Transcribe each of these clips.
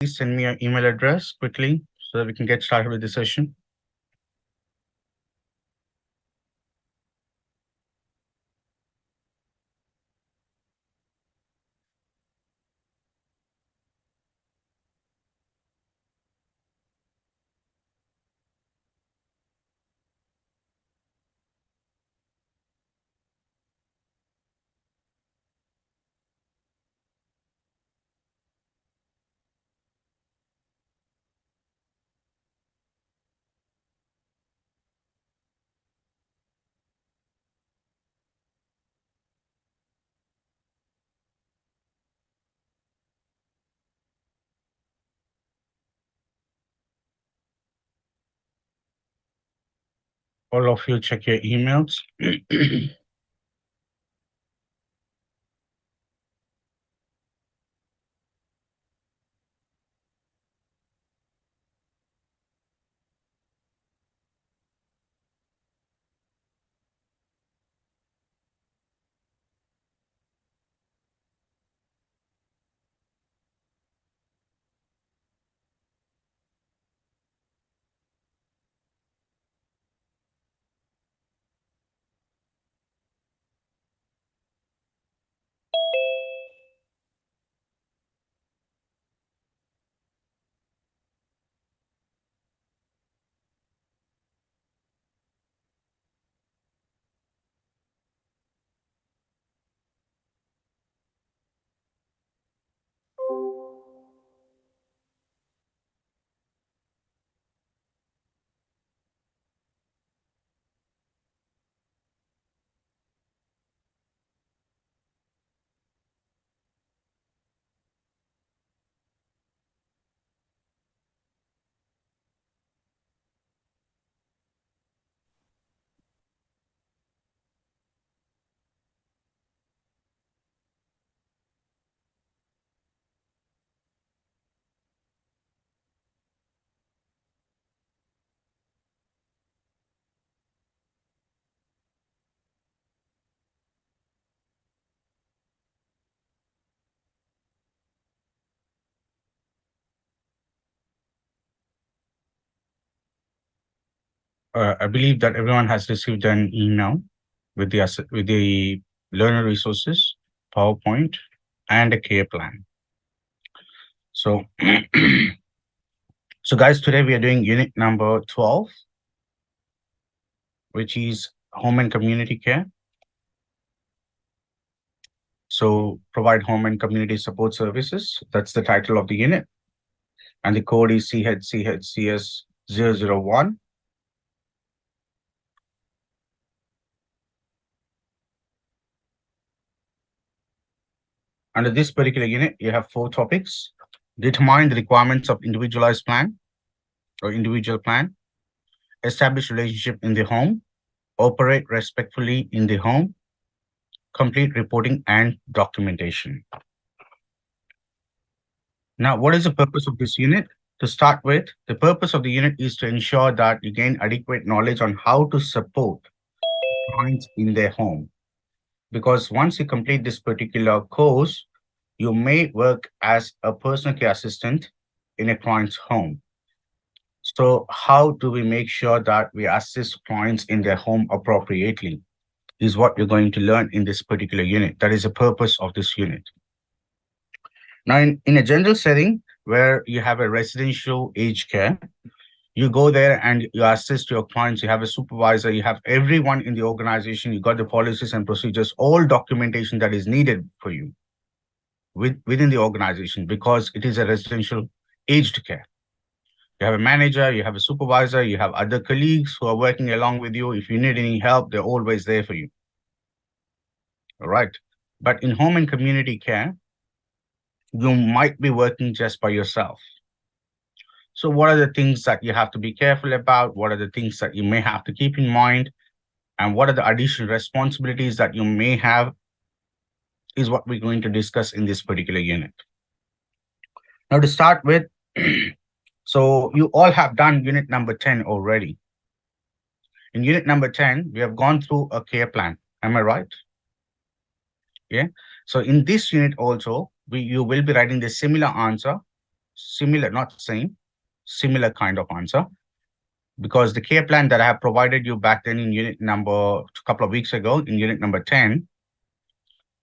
please send me your email address quickly so that we can get started with the session? All of you check your emails. I believe that everyone has received an email with the learner resources, PowerPoint, and a care plan. So, so guys, today we are doing unit number 12, which is home and community care. So provide home and community support services. That's the title of the unit. And the code is CHCHCS001. Under this particular unit, you have 4 topics. Determine the requirements of individualized plan or individual plan. Establish relationship in the home. Operate respectfully in the home. Complete reporting and documentation. Now, what is the purpose of this unit? To start with, the purpose of the unit is to ensure that you gain adequate knowledge on how to support clients in their home. Because once you complete this particular course, you may work as a personal care assistant in a client's home. So how do we make sure that we assist clients in their home appropriately is what you're going to learn in this particular unit. That is the purpose of this unit. Now, in a general setting where you have a residential aged care, you go there and you assist your clients, you have a supervisor, you have everyone in the organization, you got the policies and procedures, all documentation that is needed for you within the organization because it is a residential aged care. You have a manager, you have a supervisor, you have other colleagues who are working along with you. If you need any help, they're always there for you. All right. But in home and community care, you might be working just by yourself. So what are the things that you have to be careful about? What are the things that you may have to keep in mind? And what are the additional responsibilities that you may have is what we're going to discuss in this particular unit. Now to start with, so you all have done unit number 10 already. In unit number 10, we have gone through a care plan. Am I right? Yeah. So in this unit also, you will be writing the similar answer similar, not same, similar kind of answer. Because the care plan that I have provided you back then in unit number, a couple of weeks ago, in unit number 10,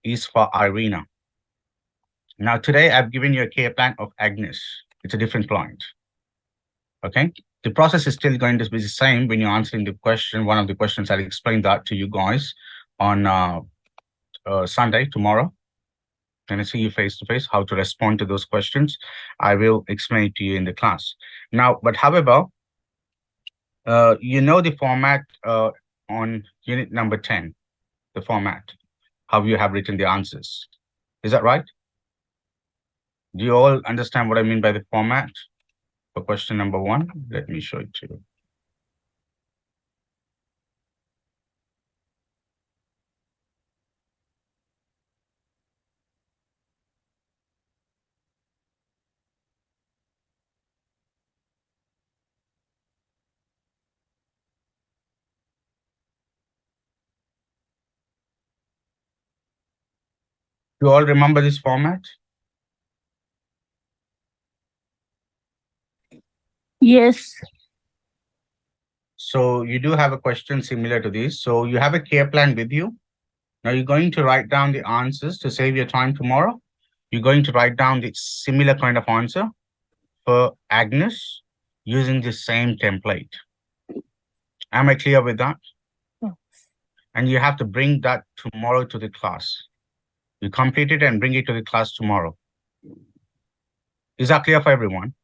is for Irina. Now, today I've given you a care plan of Agnes. It's a different client. Okay. The process is still going to be the same when you're answering the question. One of the questions, I'll explain that to you guys on Sunday, tomorrow. When I see you face to face, how to respond to those questions. I will explain it to you in the class. Now, but however, you know the format on unit number 10, the format, how you have written the answers. Is that right? Do you all understand what I mean by the format for question number 1? Let me show it to you. Do you all remember this format? Yes. So you do have a question similar to this. So you have a care plan with you. Now you're going to write down the answers to save your time tomorrow. You're going to write down the similar kind of answer for Agnes using the same template. Am I clear with that? Yes. And you have to bring that tomorrow to the class. You complete it and bring it to the class tomorrow. Is that clear for everyone?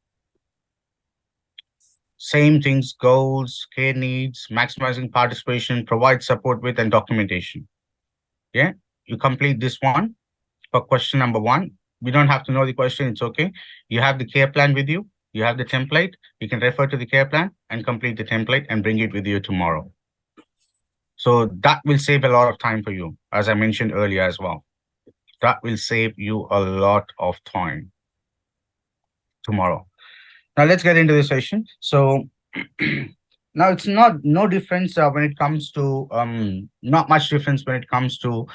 Same things, goals, care needs, maximizing participation, provide support with, and documentation. Yeah, you complete this one for question number 1. We don't have to know the question, it's okay. You have the care plan with you, you have the template, you can refer to the care plan and complete the template and bring it with you tomorrow. So that will save a lot of time for you, as I mentioned earlier as well. That will save you a lot of time tomorrow. Now let's get into the session. So now it's no difference when it comes to not much difference when it comes to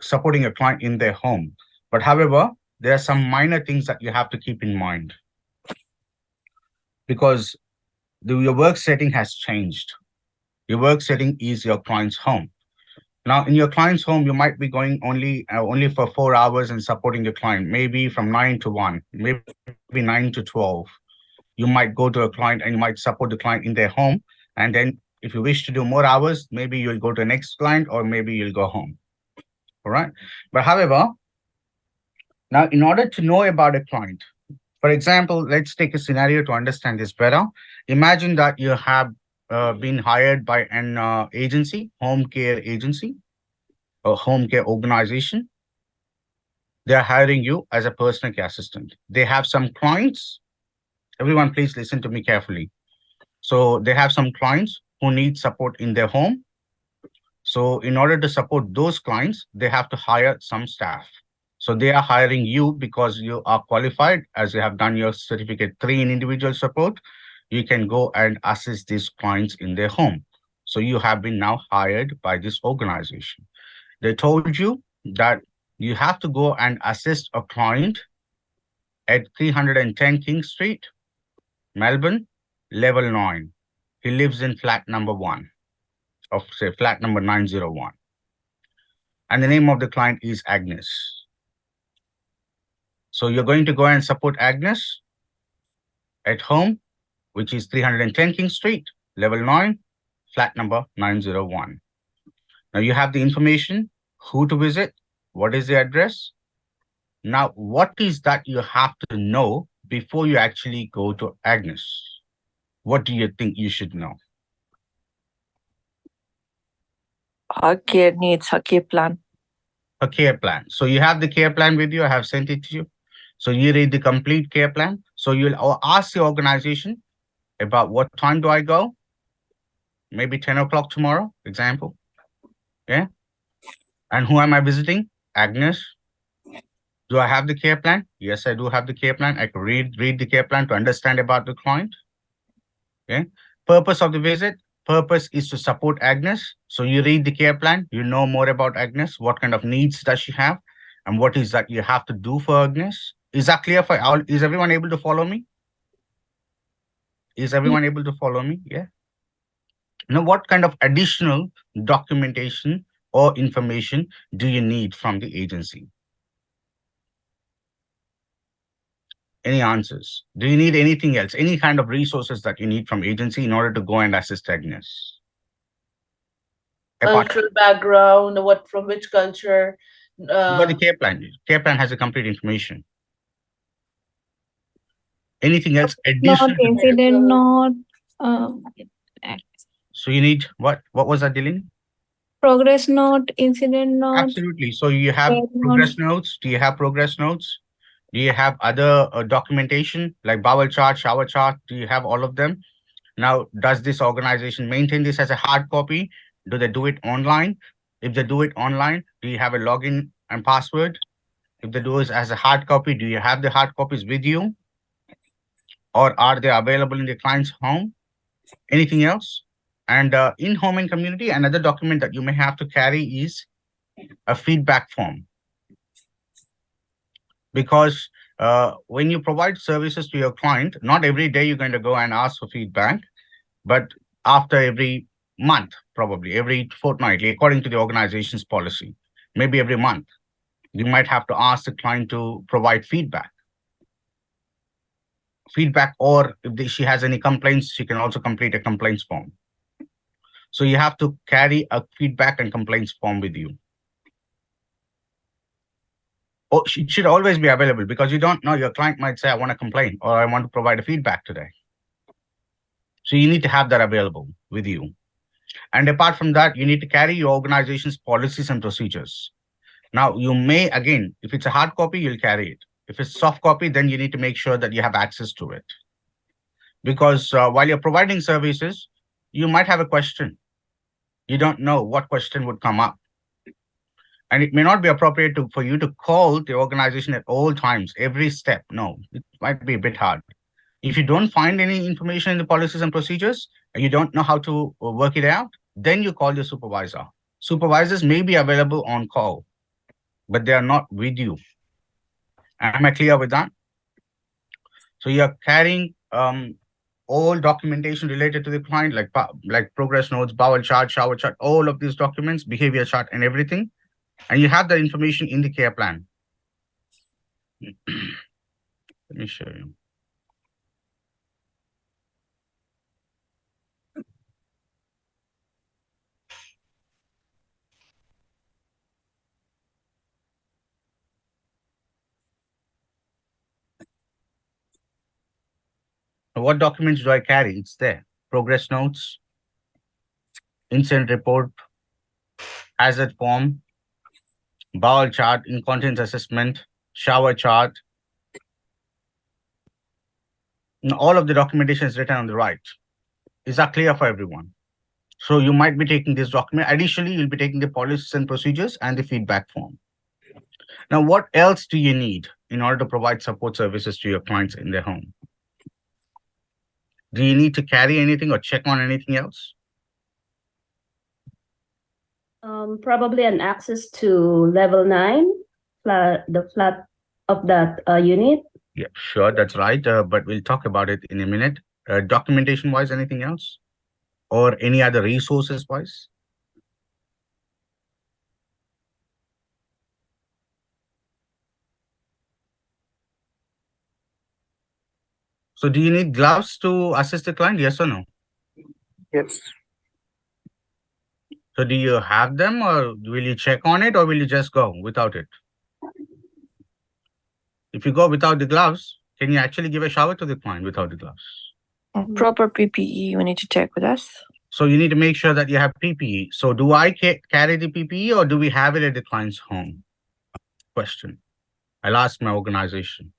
supporting a client in their home. But however, there are some minor things that you have to keep in mind because your work setting has changed. Your work setting is your client's home. Now, in your client's home, you might be going only for 4 hours and supporting the client, maybe from 9 to 1, maybe 9 to 12. You might go to a client and you might support the client in their home. And then if you wish to do more hours, maybe you'll go to the next client or maybe you'll go home. All right. But however, now in order to know about a client, for example, let's take a scenario to understand this better. Imagine that you have been hired by an agency, home care agency, or home care organization. They're hiring you as a personal care assistant. They have some clients. Everyone, please listen to me carefully. So they have some clients who need support in their home. So in order to support those clients, they have to hire some staff. So they are hiring you because you are qualified, as you have done your certificate 3 in individual support. You can go and assist these clients in their home. So you have been now hired by this organization. They told you that you have to go and assist a client at 310 King Street, Melbourne, level 9. He lives in flat number 1 of say flat number 901. And the name of the client is Agnes. So you're going to go and support Agnes at home, which is 310 King Street, level 9, flat number 901. Now you have the information, who to visit, what is the address. Now, what is that you have to know before you actually go to Agnes? What do you think you should know? Her care needs, her care plan. A care plan. So you have the care plan with you. I have sent it to you. So you read the complete care plan. So you'll ask the organization about what time do I go? Maybe 10 o'clock tomorrow, example. Yeah. And who am I visiting? Agnes. Do I have the care plan? Yes, I do have the care plan. I can read the care plan to understand about the client. Okay. Purpose of the visit. Purpose is to support Agnes. So you read the care plan, you know more about Agnes, what kind of needs does she have, and what is that you have to do for Agnes. Is that clear for all? Is everyone able to follow me? Is everyone able to follow me? Yeah. Now, what kind of additional documentation or information do you need from the agency? Any answers? Do you need anything else? Any kind of resources that you need from agency in order to go and assist Agnes? Apart Cultural background, what from which culture? but the care plan. Care plan has a complete information. Anything else Not additional? incident, not So you need what? What was that, Dylan? progress note, incident note. Absolutely. So you have care progress note. notes. Do you have progress notes? Do you have other documentation like bowel chart, shower chart? Do you have all of them? Now, does this organization maintain this as a hard copy? Do they do it online? If they do it online, do you have a login and password? If they do it as a hard copy, do you have the hard copies with you? Or are they available in the client's home? Anything else? And in home and community, another document that you may have to carry is a feedback form. Because when you provide services to your client, not every day you're going to go and ask for feedback, but after every month, probably every fortnightly, according to the organization's policy, maybe every month, you might have to ask the client to provide feedback. Or if she has any complaints, she can also complete a complaints form. So you have to carry a feedback and complaints form with you. Oh, it should always be available because you don't know, your client might say, I want to complain or I want to provide a feedback today. So you need to have that available with you. And apart from that, you need to carry your organization's policies and procedures. Now, you may, again, if it's a hard copy, you'll carry it. If it's soft copy, then you need to make sure that you have access to it. Because while you're providing services, you might have a question. You don't know what question would come up. And it may not be appropriate for you to call the organization at all times, every step. No, it might be a bit hard. If you don't find any information in the policies and procedures, and you don't know how to work it out, then you call your supervisor. Supervisors may be available on call, but they are not with you. Am I clear with that? So you're carrying all documentation related to the client, like progress notes, bowel chart, shower chart, all of these documents, behavior chart, and everything. And you have the information in the care plan. Let me show you. What documents do I carry? It's there. Progress notes, incident report, hazard form, bowel chart, incontinence assessment, shower chart. And all of the documentation is written on the right. Is that clear for everyone? So you might be taking this document. Additionally, you'll be taking the policies and procedures and the feedback form. Now, what else do you need in order to provide support services to your clients in their home? Do you need to carry anything or check on anything else? Probably an access to level 9, the flat of that unit. Yeah, sure, that's right. But we'll talk about it in a minute. Documentation wise, anything else? Or any other resources wise? So do you need gloves to assist the client? Yes or no? Yes. So do you have them or will you check on it or will you just go without it? If you go without the gloves, can you actually give a shower to the client without the gloves? Proper PPE, we need to check with us. So you need to make sure that you have PPE. So do I carry the PPE or do we have it at the client's home? Question. I'll ask my organization.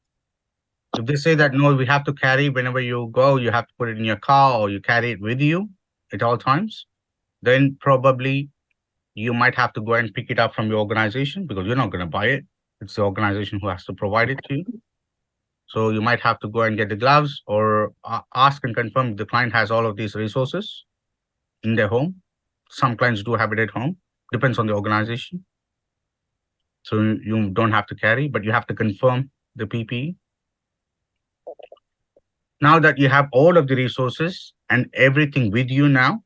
If they say that, no, we have to carry whenever you go, you have to put it in your car or you carry it with you at all times, then probably you might have to go and pick it up from your organization because you're not going to buy it. It's the organization who has to provide it to you. So you might have to go and get the gloves or ask and confirm if the client has all of these resources in their home. Some clients do have it at home, depends on the organization. So you don't have to carry, but you have to confirm the PPE. Now that you have all of the resources and everything with you now,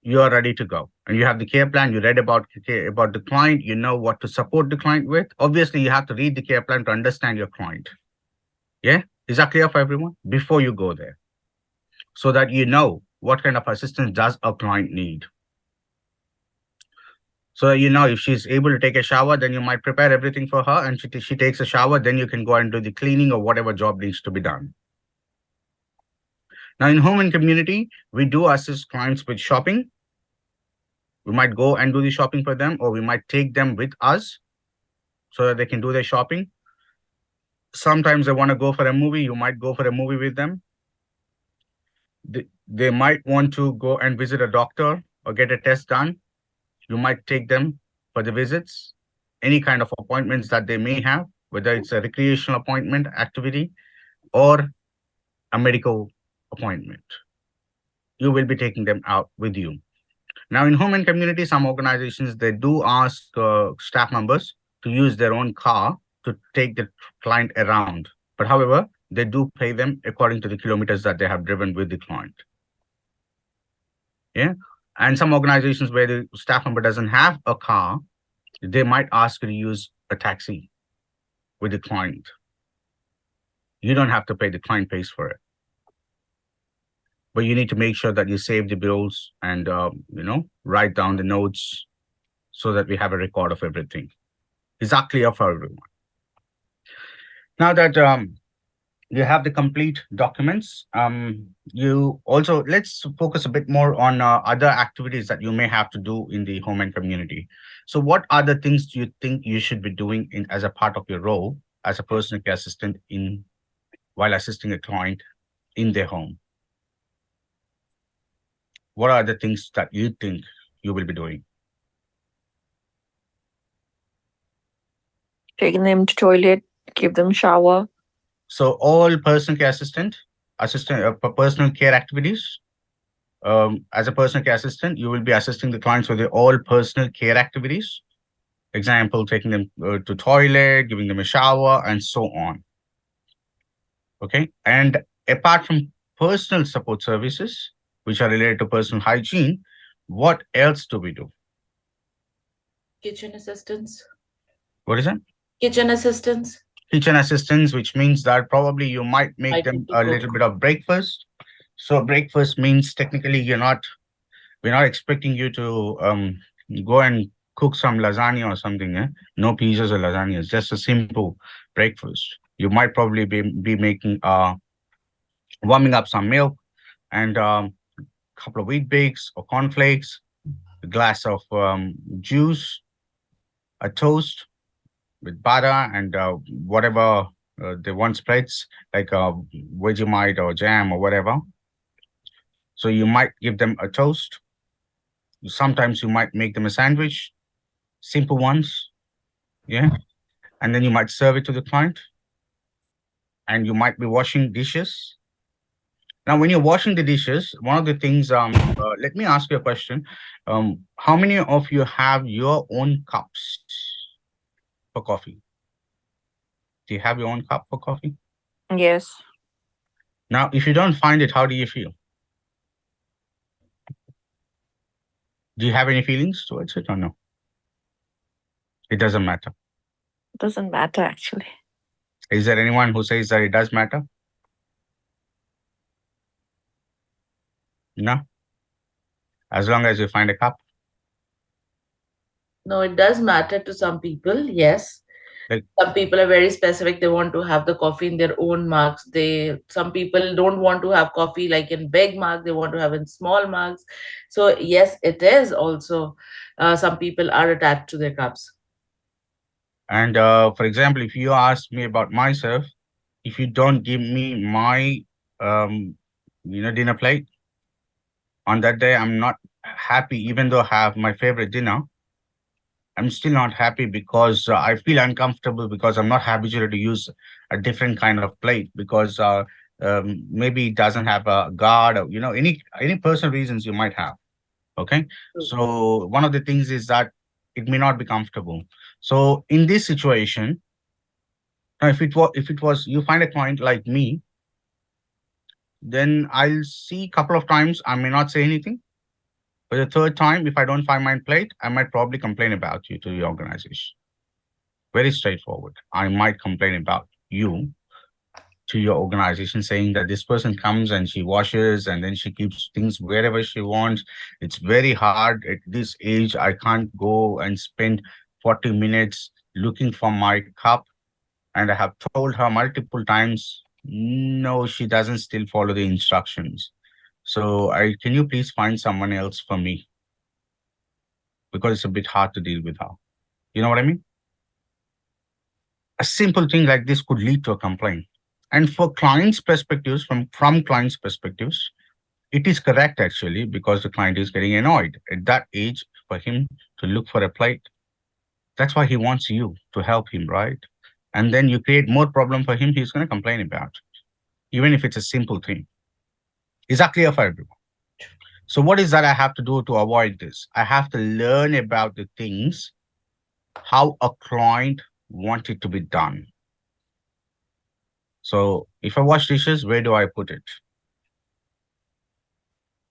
you are ready to go. And you have the care plan, you read about the client, you know what to support the client with. Obviously, you have to read the care plan to understand your client. Yeah? Is that clear for everyone? Before you go there. So that you know what kind of assistance does a client need. So you know if she's able to take a shower, then you might prepare everything for her, and she takes a shower, then you can go and do the cleaning or whatever job needs to be done. Now in home and community, we do assist clients with shopping. We might go and do the shopping for them, or we might take them with us so that they can do their shopping. Sometimes they want to go for a movie, you might go for a movie with them. They might want to go and visit a doctor or get a test done. You might take them for the visits, any kind of appointments that they may have, whether it's a recreational appointment, activity, or a medical appointment. You will be taking them out with you. Now, in home and community, some organizations, they do ask staff members to use their own car to take the client around. But however, they do pay them according to the kilometers that they have driven with the client. Yeah. And some organizations where the staff member doesn't have a car, they might ask you to use a taxi with the client. You don't have to pay, the client pays for it. But you need to make sure that you save the bills and, write down the notes so that we have a record of everything. Is that clear for everyone? Now that you have the complete documents, you also, let's focus a bit more on other activities that you may have to do in the home and community. So what other things do you think you should be doing as a part of your role as a personal care assistant while assisting a client in their home? What are the things that you think you will be doing? Taking them to toilet, give them shower. So all personal care personal care activities. As a personal care assistant, you will be assisting the clients with all personal care activities. Example, taking them to toilet, giving them a shower, and so on. Okay. And apart from personal support services, which are related to personal hygiene, what else do we do? Kitchen assistance. What is that? Kitchen assistance. Kitchen assistance, which means that probably you might make Might them need to a cook. little bit of breakfast. So breakfast means technically we're not expecting you to go and cook some lasagna or something. No pizzas or lasagnas, just a simple breakfast. You might probably be making warming up some milk and couple of wheat bakes or cornflakes, a glass of juice, a toast with butter, and whatever they want spreads, like Vegemite or jam or whatever. So you might give them a toast. Sometimes you might make them a sandwich, simple ones, yeah. And then you might serve it to the client. And you might be washing dishes. Now, when you're washing the dishes, one of the things, let me ask you a question. How many of you have your own cups for coffee? Do you have your own cup for coffee? Yes. Now, if you don't find it, how do you feel? Do you have any feelings towards it or no? It doesn't matter. Doesn't matter actually. Is there anyone who says that it does matter? No? As long as you find a cup? No, it does matter to some people, yes. Like- Some people are very specific. They want to have the coffee in their own mugs. Some people don't want to have coffee like in big mugs. They want to have in small mugs. So yes, it is also. Some people are attached to their cups. And for example, if you ask me about myself, if you don't give me my dinner plate, on that day, I'm not happy, even though I have my favorite dinner. I'm still not happy because I feel uncomfortable because I'm not habituated to use a different kind of plate because maybe it doesn't have a guard or, any personal reasons you might have. Okay. So one of the things is that it may not be comfortable. So in this situation, Now, if it was you find a client like me, then I'll see a couple of times. I may not say anything. But the third time, if I don't find my plate, I might probably complain about you to the organization. Very straightforward. I might complain about you to your organization, saying that this person comes and she washes and then she keeps things wherever she wants. It's very hard at this age. I can't go and spend 40 minutes looking for my cup. And I have told her multiple times, no, she doesn't still follow the instructions. So can you please find someone else for me? Because it's a bit hard to deal with her. You know what I mean? A simple thing like this could lead to a complaint. And for clients' perspectives, from clients' perspectives, it is correct actually, because the client is getting annoyed at that age for him to look for a plate. That's why he wants you to help him, right? And then you create more problem for him, he's going to complain about it, even if it's a simple thing. Is that clear for everyone? So what is that I have to do to avoid this? I have to learn about the things, how a client wants it to be done. So if I wash dishes, where do I put it?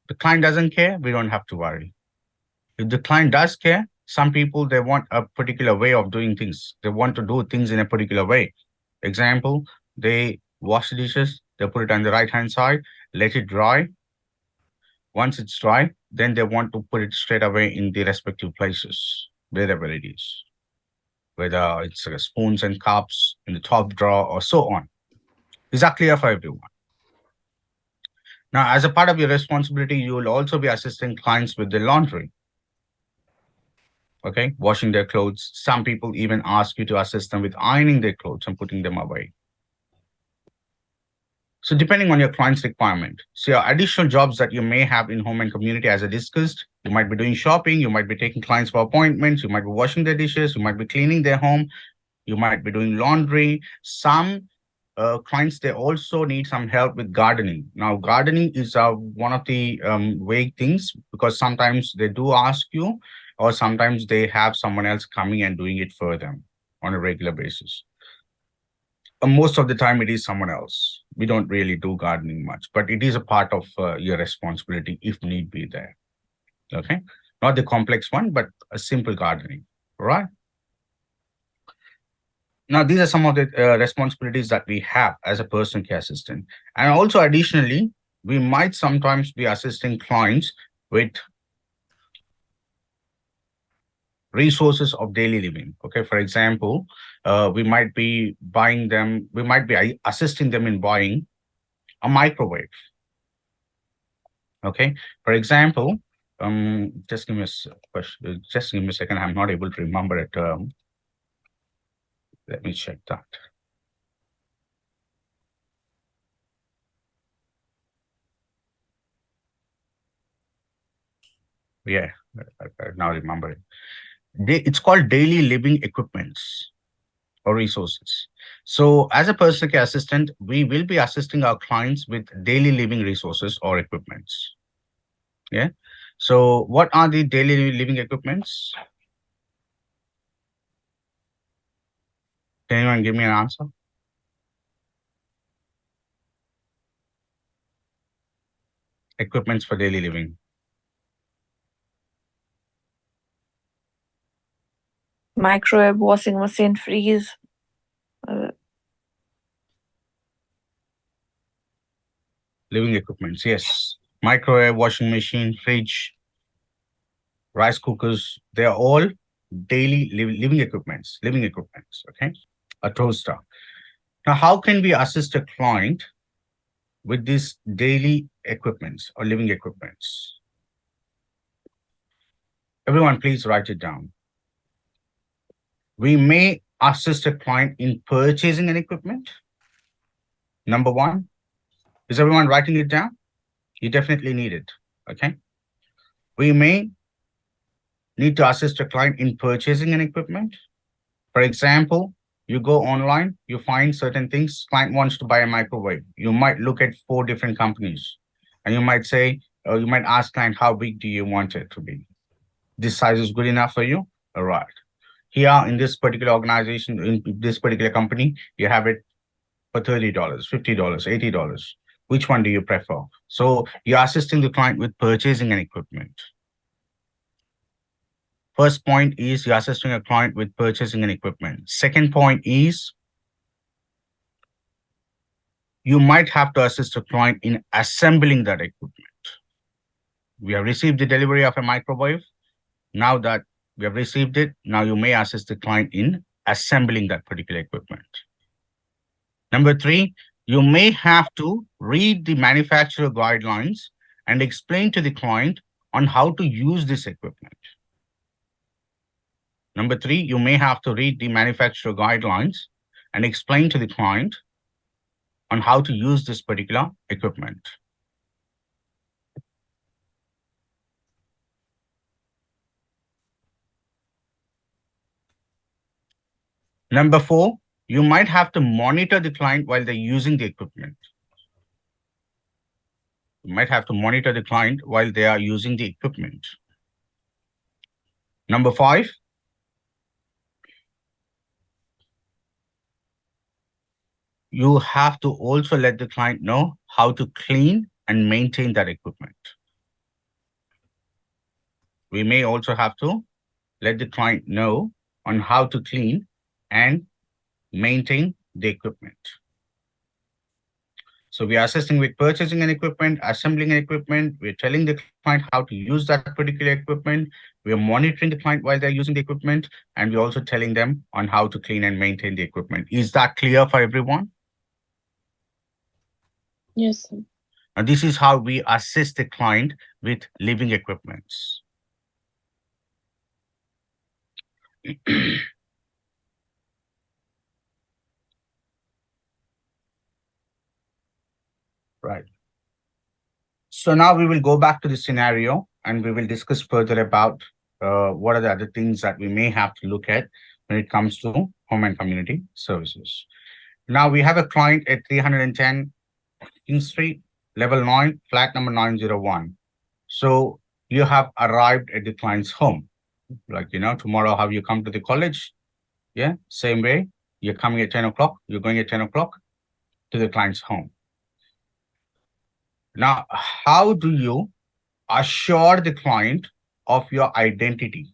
The client doesn't care, we don't have to worry. If the client does care, some people, they want a particular way of doing things. They want to do things in a particular way. Example, they wash the dishes, they put it on the right-hand side, let it dry. Once it's dry, then they want to put it straight away in the respective places, wherever it is. Whether it's spoons and cups in the top drawer or so on. Is that clear for everyone? Now, as a part of your responsibility, you will also be assisting clients with the laundry. Okay, washing their clothes. Some people even ask you to assist them with ironing their clothes and putting them away. So depending on your client's requirement, so your additional jobs that you may have in home and community, as I discussed, you might be doing shopping, you might be taking clients for appointments, you might be washing their dishes, you might be cleaning their home, you might be doing laundry. Some clients, they also need some help with gardening. Now, gardening is one of the vague things, because sometimes they do ask you, or sometimes they have someone else coming and doing it for them on a regular basis. Most of the time it is someone else. We don't really do gardening much, but it is a part of your responsibility if need be there. Okay, not the complex one, but a simple gardening, right? Now, these are some of the responsibilities that we have as a personal care assistant. And also additionally, we might sometimes be assisting clients with resources of daily living. Okay, for example, we might be assisting them in buying a microwave. Okay, for example, just give me a second. I'm not able to remember it. Let me check that. Yeah, I now remember it. It's called daily living equipments or resources. So as a personal care assistant, we will be assisting our clients with daily living resources or equipments. Yeah. So what are the daily living equipments? Can anyone give me an answer? Equipments for daily living. Microwave, washing machine, freeze. Living equipments, yes. Microwave, washing machine, fridge, rice cookers, they are all daily living equipments, okay? A toaster. Now, how can we assist a client with these daily equipments or living equipments? Everyone, please write it down. We may assist a client in purchasing an equipment. Number one, is everyone writing it down? You definitely need it, okay? We may need to assist a client in purchasing an equipment. For example, you go online, you find certain things, client wants to buy a microwave. You might look at 4 different companies and you might say, or you might ask client, how big do you want it to be? This size is good enough for you? All right. Here in this particular organization, in this particular company, you have it for $30, $50, $80. Which one do you prefer? So you're assisting the client with purchasing an equipment. First point is you're assisting a client with purchasing an equipment. Second point is you might have to assist a client in assembling that equipment. We have received the delivery of a microwave. Now that we have received it, now you may assist the client in assembling that particular equipment. Number three, you may have to read the manufacturer guidelines and explain to the client on how to use this equipment. Number three, you may have to read the manufacturer guidelines and explain to the client on how to use this particular equipment. Number four, you might have to monitor the client while they're using the equipment. You might have to monitor the client while they are using the equipment. Number five, you have to also let the client know how to clean and maintain that equipment. We may also have to let the client know on how to clean and maintain the equipment. So we are assisting with purchasing an equipment, assembling an equipment. We're telling the client how to use that particular equipment. We are monitoring the client while they're using the equipment, and we're also telling them on how to clean and maintain the equipment. Is that clear for everyone? Yes, sir. And this is how we assist the client with living equipments. Right. So now we will go back to the scenario and we will discuss further about what are the other things that we may have to look at when it comes to home and community services. Now we have a client at 310 King Street, level 9, flat number 901. So you have arrived at the client's home. Like, tomorrow how you come to the college. Yeah, same way. You're coming at 10 o'clock, you're going at 10 o'clock to the client's home. Now, how do you assure the client of your identity?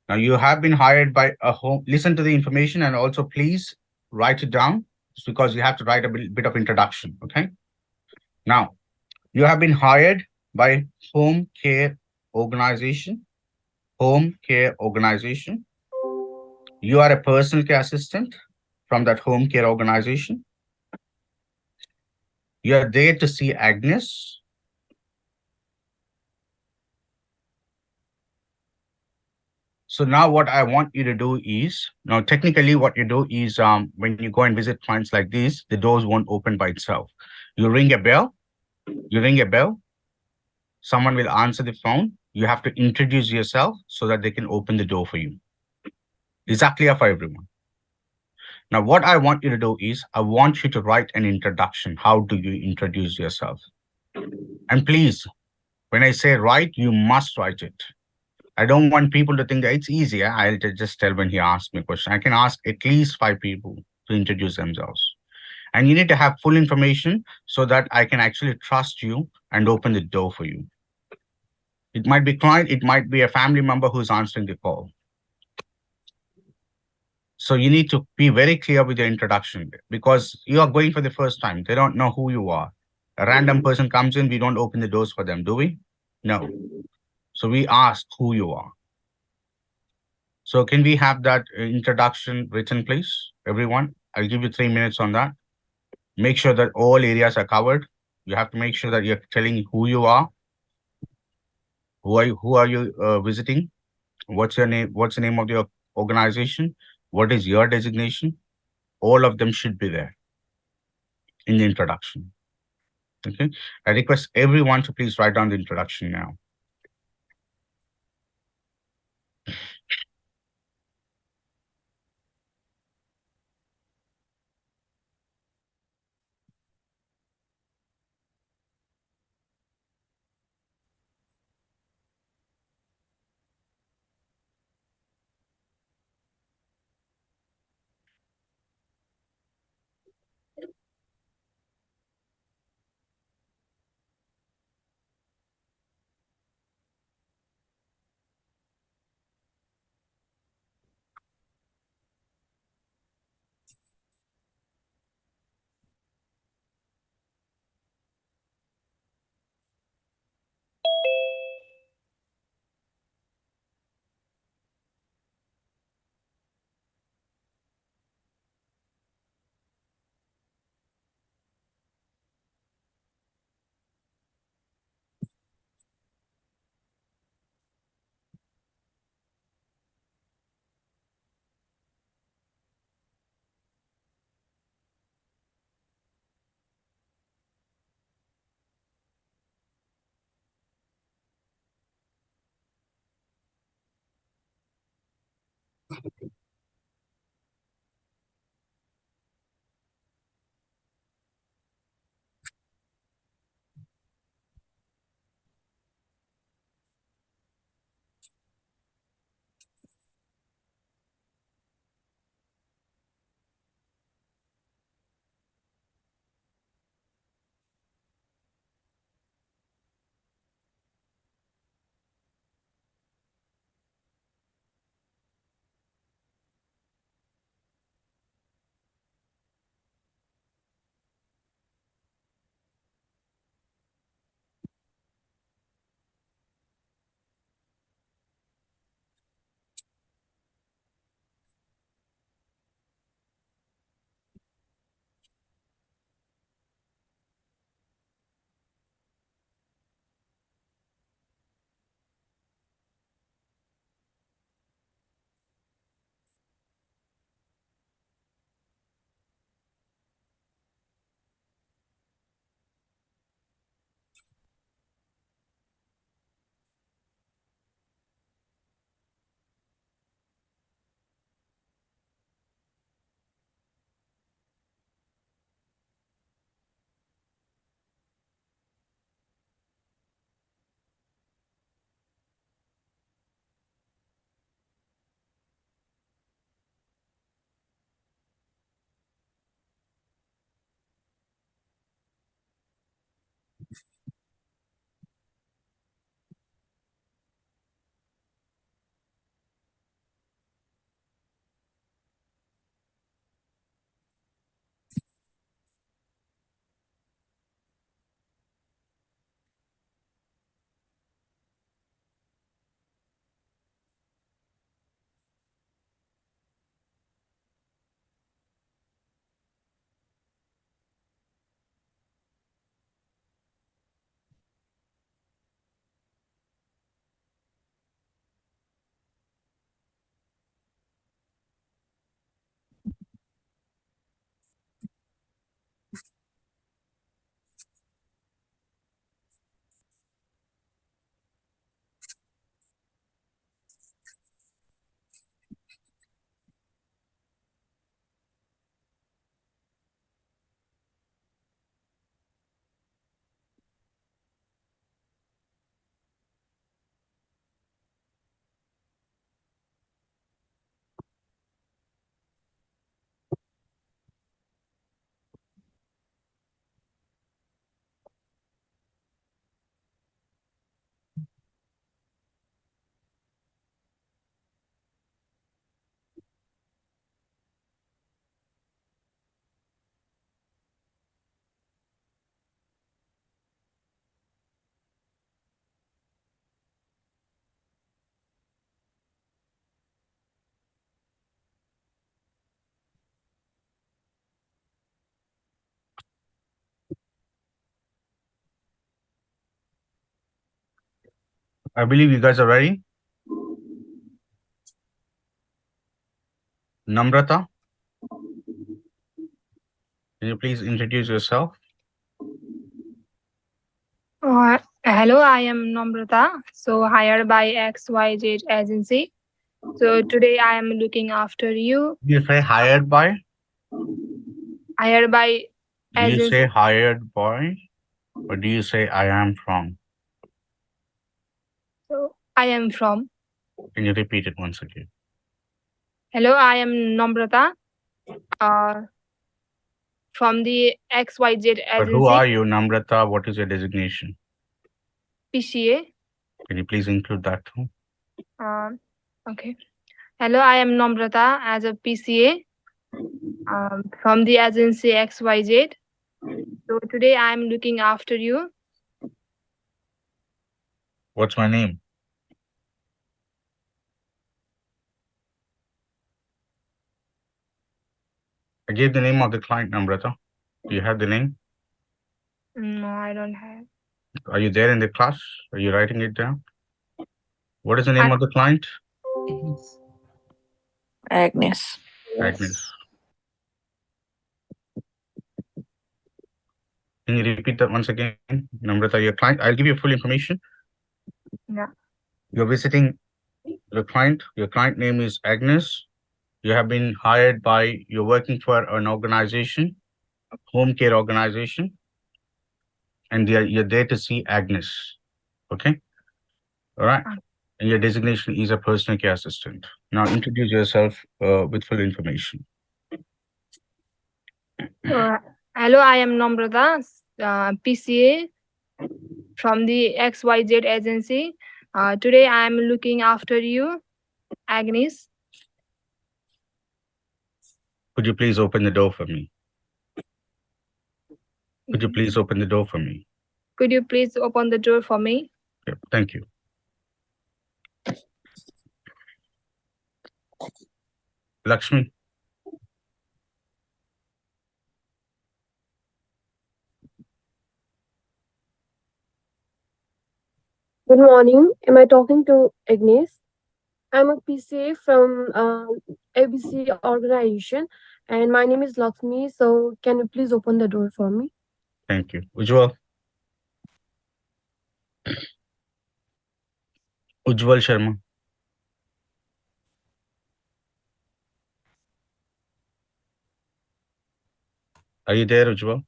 Now, you have been hired by a home. Listen to the information and also please write it down, just because you have to write a bit of introduction, okay? Now, you have been hired by home care organization. Home care organization. You are a personal care assistant from that home care organization. You are there to see Agnes. So now what I want you to do is, now technically what you do is when you go and visit clients like this, the doors won't open by itself. You ring a bell, someone will answer the phone. You have to introduce yourself so that they can open the door for you. Is that clear for everyone? Now, what I want you to do is, I want you to write an introduction. How do you introduce yourself? And please, when I say write, you must write it. I don't want people to think that it's easy. I'll just tell when he asks me a question. I can ask at least 5 people to introduce themselves. And you need to have full information so that I can actually trust you and open the door for you. It might be client, it might be a family member who's answering the call. So you need to be very clear with your introduction, because you are going for the first time. They don't know who you are. A random person comes in, we don't open the doors for them, do we? No. So we ask who you are. So can we have that introduction written, please, everyone? I'll give you 3 minutes on that. Make sure that all areas are covered. You have to make sure that you're telling who you are. Who are you visiting? What's your name? What's the name of your organization? What is your designation? All of them should be there in the introduction. Okay. I request everyone to please write down the introduction now. I believe you guys are ready. Namrata, can you please introduce yourself? Hello, I am Namrata. So hired by XYZ agency. So today I am looking after you. Do you say hired by? Hired by Do you agency. say hired by? Or do you say I am from? So I am from. Can you repeat it once again? Hello, I am Namrata. From the XYZ But who agency. are you, Namrata? What is your designation? PCA. Can you please include that too? Okay. Hello, I am Namrata as a PCA from the agency XYZ. So today I am looking after you. What's my name? I gave the name of the client, Namrata. Do you have the name? No, I don't have. Are you there in the class? Are you writing it down? What is the name of the client? Agnes. Agnes. Can you repeat that once again? Namrata, your client. I'll give you full information. Yeah. You're visiting the client. Your client name is Agnes. You have been hired by, you're working for an organization, a home care organization, and you're there to see Agnes. Okay? All right. And your designation is a personal care assistant. Now introduce yourself with full information. Hello, I am Namrata, PCA from the XYZ agency. Today I am looking after you, Agnes. Could you please open the door for me? Could you please open the door for me? Could you please open the door for me? Yep, thank you. Lakshmi. Good morning. Am I talking to Agnes? I'm a PCA from ABC organization, and my name is Lakshmi. So, can you please open the door for me? Thank you. Ujjwal. Ujjwal Sharma. Are you there, Ujjwal?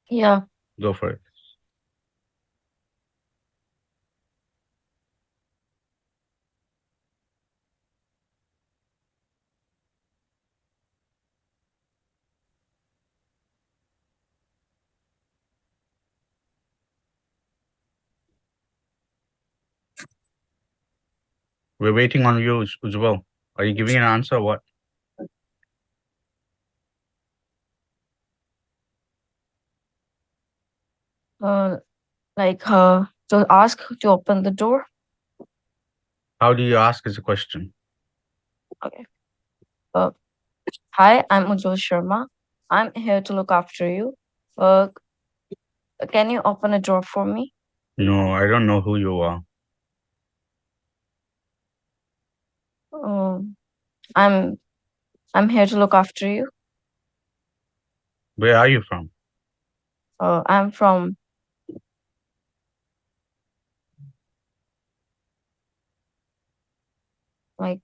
Yeah. Go for it. We're waiting on you, Ujjwal. Are you giving an answer or what? To ask to open the door. How do you ask is a question? Okay. Hi, I'm Ujjwal Sharma. I'm here to look after you. Can you open a door for me? No, I don't know who you are. I'm here to look after you. Where are you from? I'm from. Like.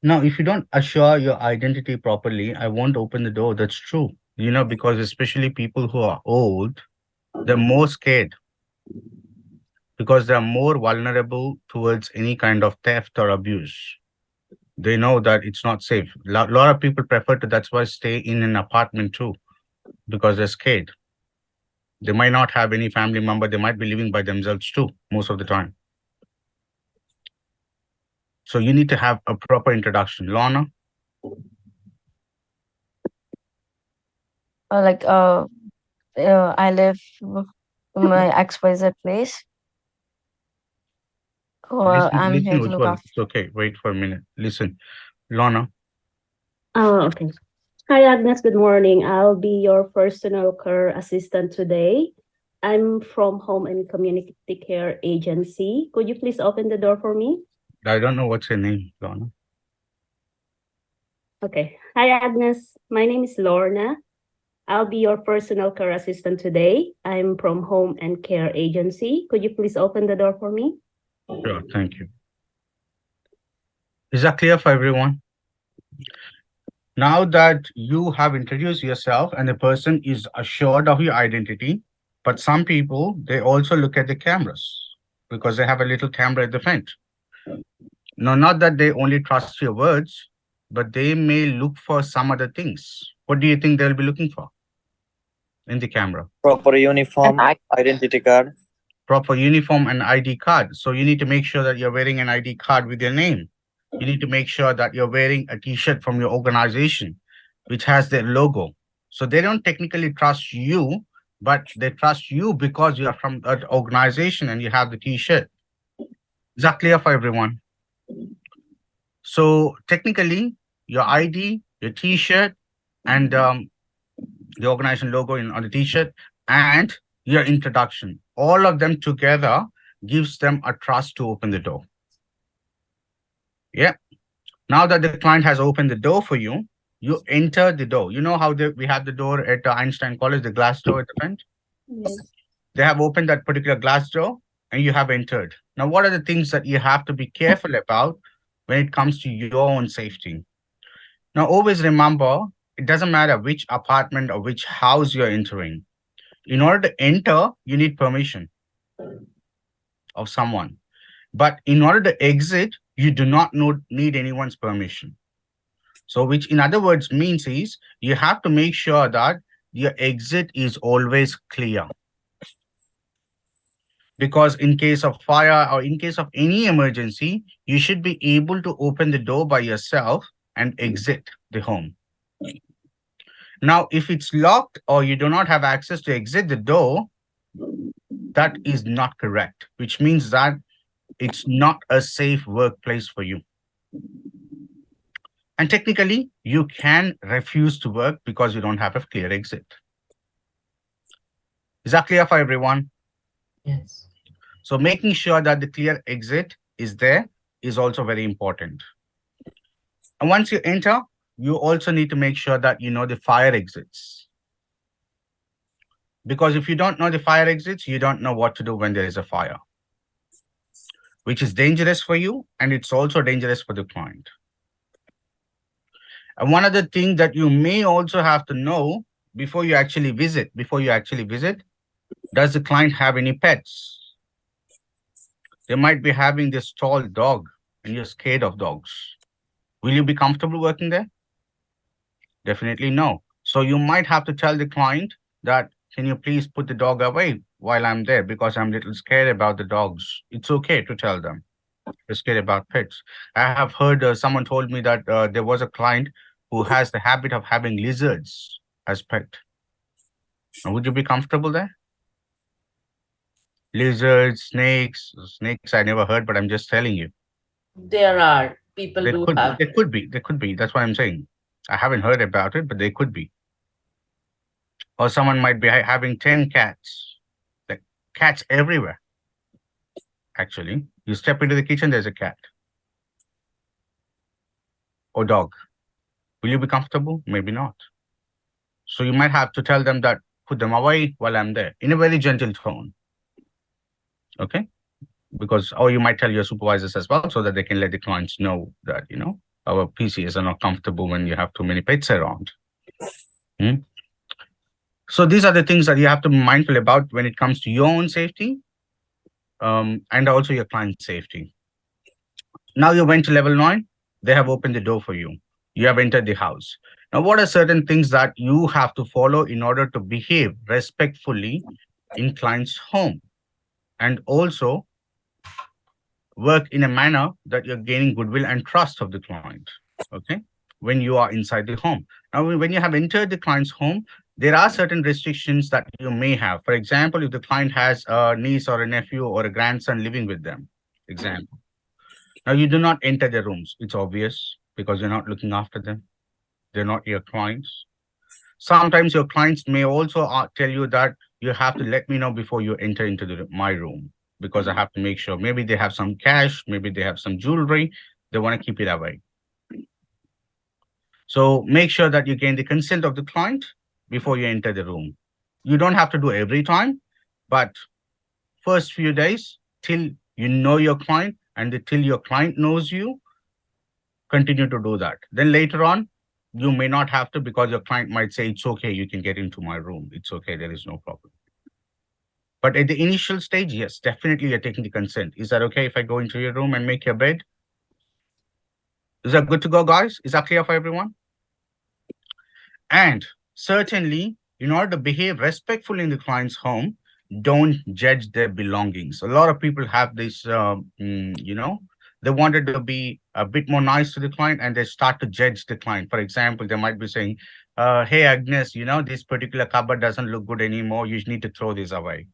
Now, if you don't assure your identity properly, I won't open the door. That's true. You know, because especially people who are old, they're more scared because they're more vulnerable towards any kind of theft or abuse. They know that it's not safe. Lot of people prefer to, that's why stay in an apartment too, because they're scared. They might not have any family member. They might be living by themselves too, most of the time. So you need to have a proper introduction. Lorna? I live in my XYZ place. I'm listen, here to look Ujjwal. after. It's okay. Wait for a minute. Listen, Lorna. Oh, okay. Hi, Agnes. Good morning. I'll be your personal care assistant today. I'm from Home and Community Care Agency. Could you please open the door for me? I don't know what's your name, Lorna. Okay. Hi, Agnes. My name is Lorna. I'll be your personal care assistant today. I'm from Home and Care Agency. Could you please open the door for me? Sure, thank you. Is that clear for everyone? Now that you have introduced yourself and the person is assured of your identity, but some people, they also look at the cameras because they have a little camera at the front. No, not that they only trust your words, but they may look for some other things. What do you think they'll be looking for in the camera? Proper uniform, And identity card. Proper uniform and ID card. So you need to make sure that you're wearing an ID card with your name. You need to make sure that you're wearing a t-shirt from your organization, which has their logo. So they don't technically trust you, but they trust you because you are from that organization and you have the t-shirt. Is that clear for everyone? So technically, your ID, your t-shirt, and the organization logo on the t-shirt, and your introduction, all of them together gives them a trust to open the door. Yeah. Now that the client has opened the door for you, you enter the door. You know how we have the door at Einstein College, the glass door at the front? Yes. They have opened that particular glass door and you have entered. Now, what are the things that you have to be careful about when it comes to your own safety? Now, always remember, it doesn't matter which apartment or which house you're entering. In order to enter, you need permission of someone. But in order to exit, you do not need anyone's permission. So which in other words means is you have to make sure that your exit is always clear. Because in case of fire or in case of any emergency, you should be able to open the door by yourself and exit the home. Now, if it's locked or you do not have access to exit the door, that is not correct, which means that it's not a safe workplace for you. And technically, you can refuse to work because you don't have a clear exit. Is that clear for everyone? Yes. So making sure that the clear exit is there is also very important. And once you enter, you also need to make sure that you know the fire exits. Because if you don't know the fire exits, you don't know what to do when there is a fire, which is dangerous for you, and it's also dangerous for the client. And one other thing that you may also have to know before you actually visit, does the client have any pets? They might be having this tall dog and you're scared of dogs. Will you be comfortable working there? Definitely no. So you might have to tell the client that, can you please put the dog away while I'm there because I'm a little scared about the dogs. It's okay to tell them you're scared about pets. I have heard someone told me that there was a client who has the habit of having lizards as pet. Now, would you be comfortable there? Lizards, snakes, I never heard, but I'm just telling you. There are people There do could, have. there could be. That's what I'm saying. I haven't heard about it, but they could be. Or someone might be having 10 cats, like cats everywhere. Actually, you step into the kitchen, there's a cat or dog. Will you be comfortable? Maybe not. So you might have to tell them that, put them away while I'm there in a very gentle tone. Okay? Because, or you might tell your supervisors as well so that they can let the clients know that, you know, our PCs are not comfortable when you have too many pets around. So these are the things that you have to be mindful about when it comes to your own safety and also your client's safety. Now you went to level 9, they have opened the door for you. You have entered the house. Now, what are certain things that you have to follow in order to behave respectfully in client's home and also work in a manner that you're gaining goodwill and trust of the client, okay, when you are inside the home. Now, when you have entered the client's home, there are certain restrictions that you may have. For example, if the client has a niece or a nephew or a grandson living with them, example. Now, you do not enter their rooms. It's obvious because you're not looking after them. They're not your clients. Sometimes your clients may also tell you that you have to let me know before you enter into my room, because I have to make sure. Maybe they have some cash, maybe they have some jewelry. They want to keep it away. So make sure that you gain the consent of the client before you enter the room. You don't have to do every time, but first few days till you know your client and till your client knows you, continue to do that. Then later on, you may not have to, because your client might say, it's okay, you can get into my room. It's okay, there is no problem. But at the initial stage, yes, definitely you're taking the consent. Is that okay if I go into your room and make your bed? Is that good to go, guys? Is that clear for everyone? And certainly, in order to behave respectfully in the client's home, don't judge their belongings. A lot of people have this, they wanted to be a bit more nice to the client and they start to judge the client. For example, they might be saying, hey, Agnes, this particular cupboard doesn't look good anymore. You need to throw this away.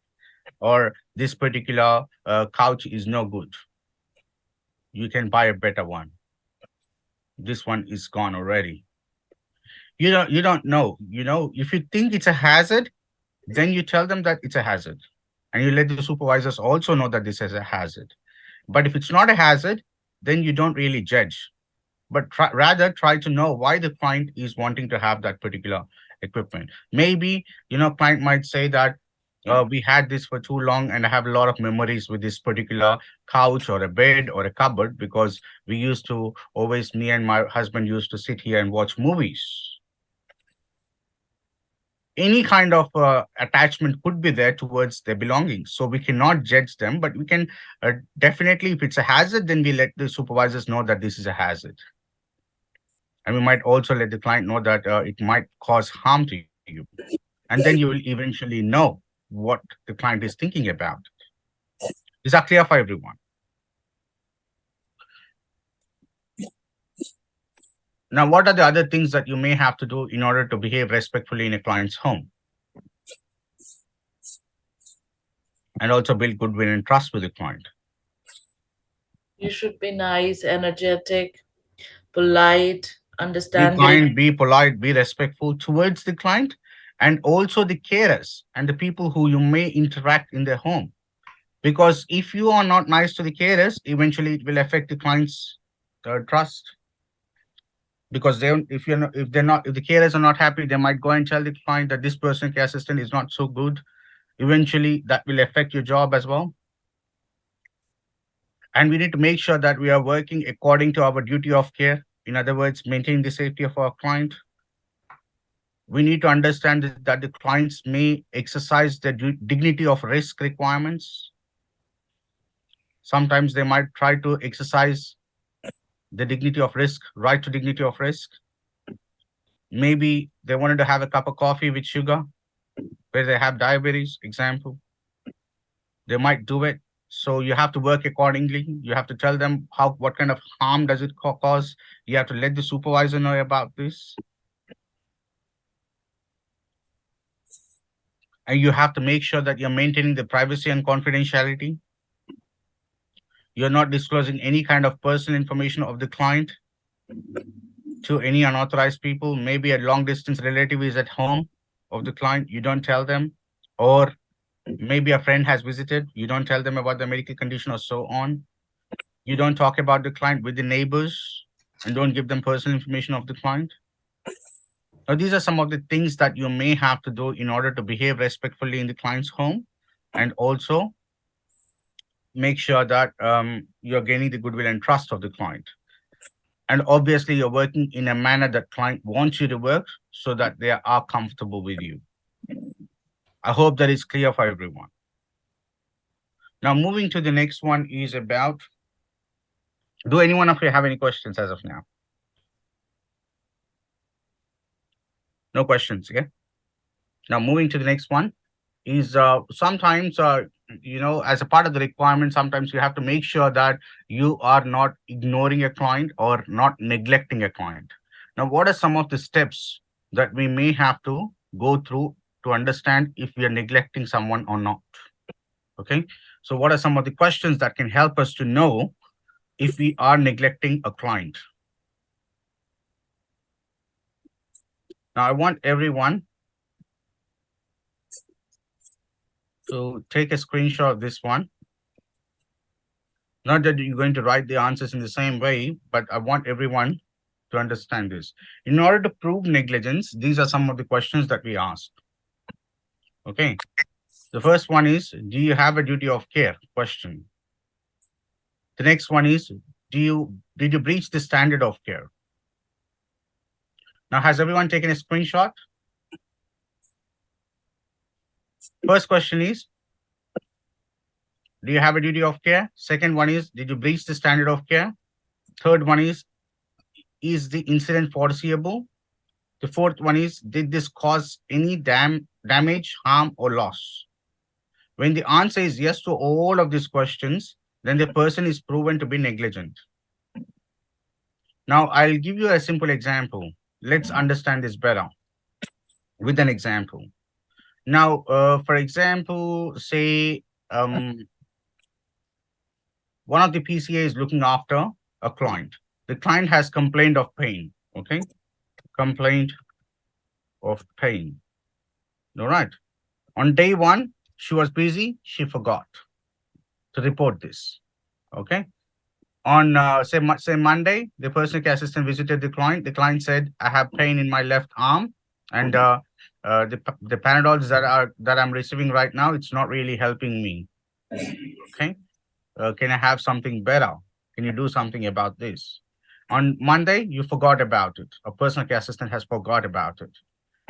Or this particular couch is no good. You can buy a better one. This one is gone already. You don't know. If you think it's a hazard, then you tell them that it's a hazard. And you let the supervisors also know that this is a hazard. But if it's not a hazard, then you don't really judge. But rather try to know why the client is wanting to have that particular equipment. Maybe, client might say that we had this for too long and I have a lot of memories with this particular couch or a bed or a cupboard, because we used to always, me and my husband used to sit here and watch movies. Any kind of attachment could be there towards their belongings. So we cannot judge them, but we can definitely, if it's a hazard, then we let the supervisors know that this is a hazard. And we might also let the client know that it might cause harm to you. And then you will eventually know what the client is thinking about. Is that clear for everyone? Now, what are the other things that you may have to do in order to behave respectfully in a client's home? And also build goodwill and trust with the client. You should be nice, energetic, polite, Be understanding. kind, be polite, be respectful towards the client, and also the carers and the people who you may interact in their home. Because if you are not nice to the carers, eventually it will affect the client's trust. Because if the carers are not happy, they might go and tell the client that this personal care assistant is not so good. Eventually, that will affect your job as well. And we need to make sure that we are working according to our duty of care. In other words, maintaining the safety of our client. We need to understand that the clients may exercise their dignity of risk requirements. Sometimes they might try to exercise the dignity of risk, right to dignity of risk. Maybe they wanted to have a cup of coffee with sugar, where they have diabetes, example. They might do it. So you have to work accordingly. You have to tell them what kind of harm does it cause. You have to let the supervisor know about this. And you have to make sure that you're maintaining the privacy and confidentiality. You're not disclosing any kind of personal information of the client to any unauthorized people. Maybe a long distance relative is at home of the client, you don't tell them. Or maybe a friend has visited, you don't tell them about the medical condition or so on. You don't talk about the client with the neighbors and don't give them personal information of the client. Now, these are some of the things that you may have to do in order to behave respectfully in the client's home, and also make sure that you're gaining the goodwill and trust of the client. And obviously, you're working in a manner that client wants you to work so that they are comfortable with you. I hope that is clear for everyone. Now, moving to the next one is about, do anyone of you have any questions as of now? No questions, okay? Now, moving to the next one is sometimes, as a part of the requirement, sometimes you have to make sure that you are not ignoring a client or not neglecting a client. Now, what are some of the steps that we may have to go through to understand if we are neglecting someone or not? Okay, so what are some of the questions that can help us to know if we are neglecting a client? Now I want everyone to take a screenshot of this one. Not that you're going to write the answers in the same way, but I want everyone to understand this. In order to prove negligence, these are some of the questions that we ask. Okay. The first one is, do you have a duty of care? Question. The next one is, did you breach the standard of care? Now, has everyone taken a screenshot? First question is, do you have a duty of care? Second one is, did you breach the standard of care? Third one is the incident foreseeable? The fourth one is, did this cause any damage, harm, or loss? When the answer is yes to all of these questions, then the person is proven to be negligent. Now, I'll give you a simple example. Let's understand this better with an example. Now, for example, say one of the PCA is looking after a client. The client has complained of pain, okay? Complaint of pain, all right? On day one, she was busy, she forgot to report this, okay? On, say Monday, the personal care assistant visited the client. The client said, I have pain in my left arm, and the Panadols that I'm receiving right now, it's not really helping me, okay? Can I have something better? Can you do something about this? On Monday, you forgot about it. A personal care assistant has forgot about it.